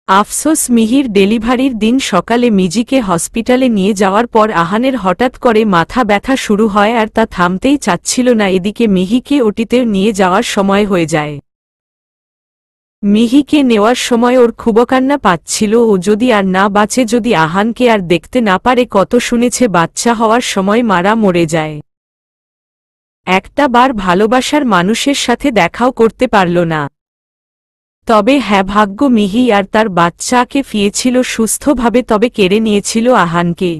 আফসোস, মিহির ডেলিভারির দিন সকালে মিজিকে হসপিটালে নিয়ে যাওয়ার পর আহানের হঠাৎ করে মাথা ব্যথা শুরু হয়, আর তা থামতেই চাচ্ছিল না। এদিকে মিহিকে ওটিতেও নিয়ে যাওয়ার সময় হয়ে যায়। মিহিকে নেওয়ার সময় ওর খুব কান্না পাচ্ছিল। ও যদি আর না বাঁচে, যদি আহানকে আর দেখতে না পারে। কত শুনেছে বাচ্চা হওয়ার সময় মারা মরে যায়। একটা বার ভালোবাসার মানুষের সাথে দেখাও করতে পারল না। তবে হ্যাঁ, ভাগ্য মিহি আর তার বাচ্চাকে ফিরেছিল সুস্থভাবে, তবে কেড়ে নিয়েছিল আহানকে।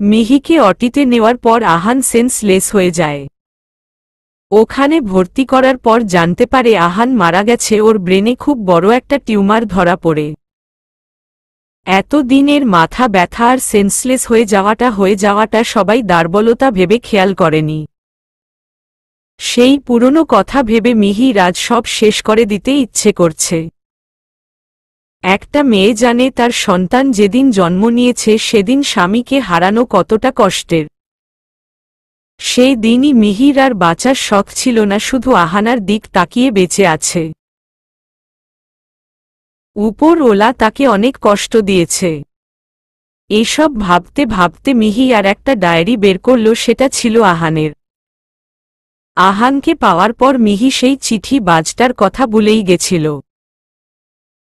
মিহিকে অটিতে নেওয়ার পর আহান সেন্সলেস হয়ে যায়। ওখানে ভর্তি করার পর জানতে পারে আহান মারা গেছে, ওর ব্রেনে খুব বড় একটা টিউমার ধরা পড়ে। এতদিনের মাথা ব্যথা আর সেন্সলেস হয়ে যাওয়াটা সবাই দুর্বলতা ভেবে খেয়াল করেনি। সেই পুরনো কথা ভেবে মিহি রাজ সব শেষ করে দিতে ইচ্ছে করছে। একটা মেয়ে জানে তার সন্তান যেদিন জন্ম নিয়েছে সেদিন স্বামীকে হারানো কতটা কষ্টের। সেই দিনই মিহির আর বাঁচার শখ ছিল না, শুধু আহানার দিক তাকিয়ে বেঁচে আছে। উপরওয়ালা তাকে অনেক কষ্ট দিয়েছে। এসব ভাবতে ভাবতে মিহি আর একটা ডায়েরি বের করল, সেটা ছিল আহানের। আহানকে পাওয়ার পর মিহি সেই চিঠি বাজটার কথা ভুলেই গেছিল।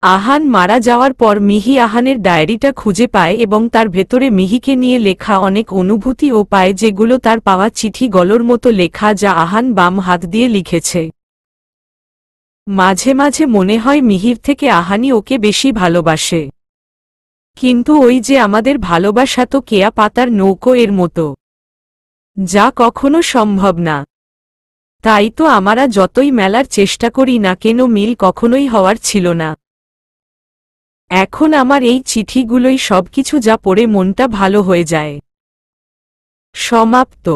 আহান মারা যাওয়ার পর মিহি আহানের ডায়েরিটা খুঁজে পায় এবং তার ভেতরে মিহিকে নিয়ে লেখা অনেক অনুভূতিও পায়, যেগুলো তার পাওয়া চিঠিগুলোর মতো লেখা, যা আহান বাম হাত দিয়ে লিখেছে। মাঝে মাঝে মনে হয় মিহির থেকে আহানই ওকে বেশি ভালোবাসে। কিন্তু ওই যে আমাদের ভালোবাসা তো কেয়া পাতার নৌকো এর মতো, যা কখনো সম্ভব না। তাই তো আমরা যতই মেলার চেষ্টা করি না কেন, মিল কখনোই হওয়ার ছিল না। এখন আমার এই চিঠিগুলোই সবকিছু, যা পড়ে মনটা ভালো হয়ে যায়। সমাপ্ত।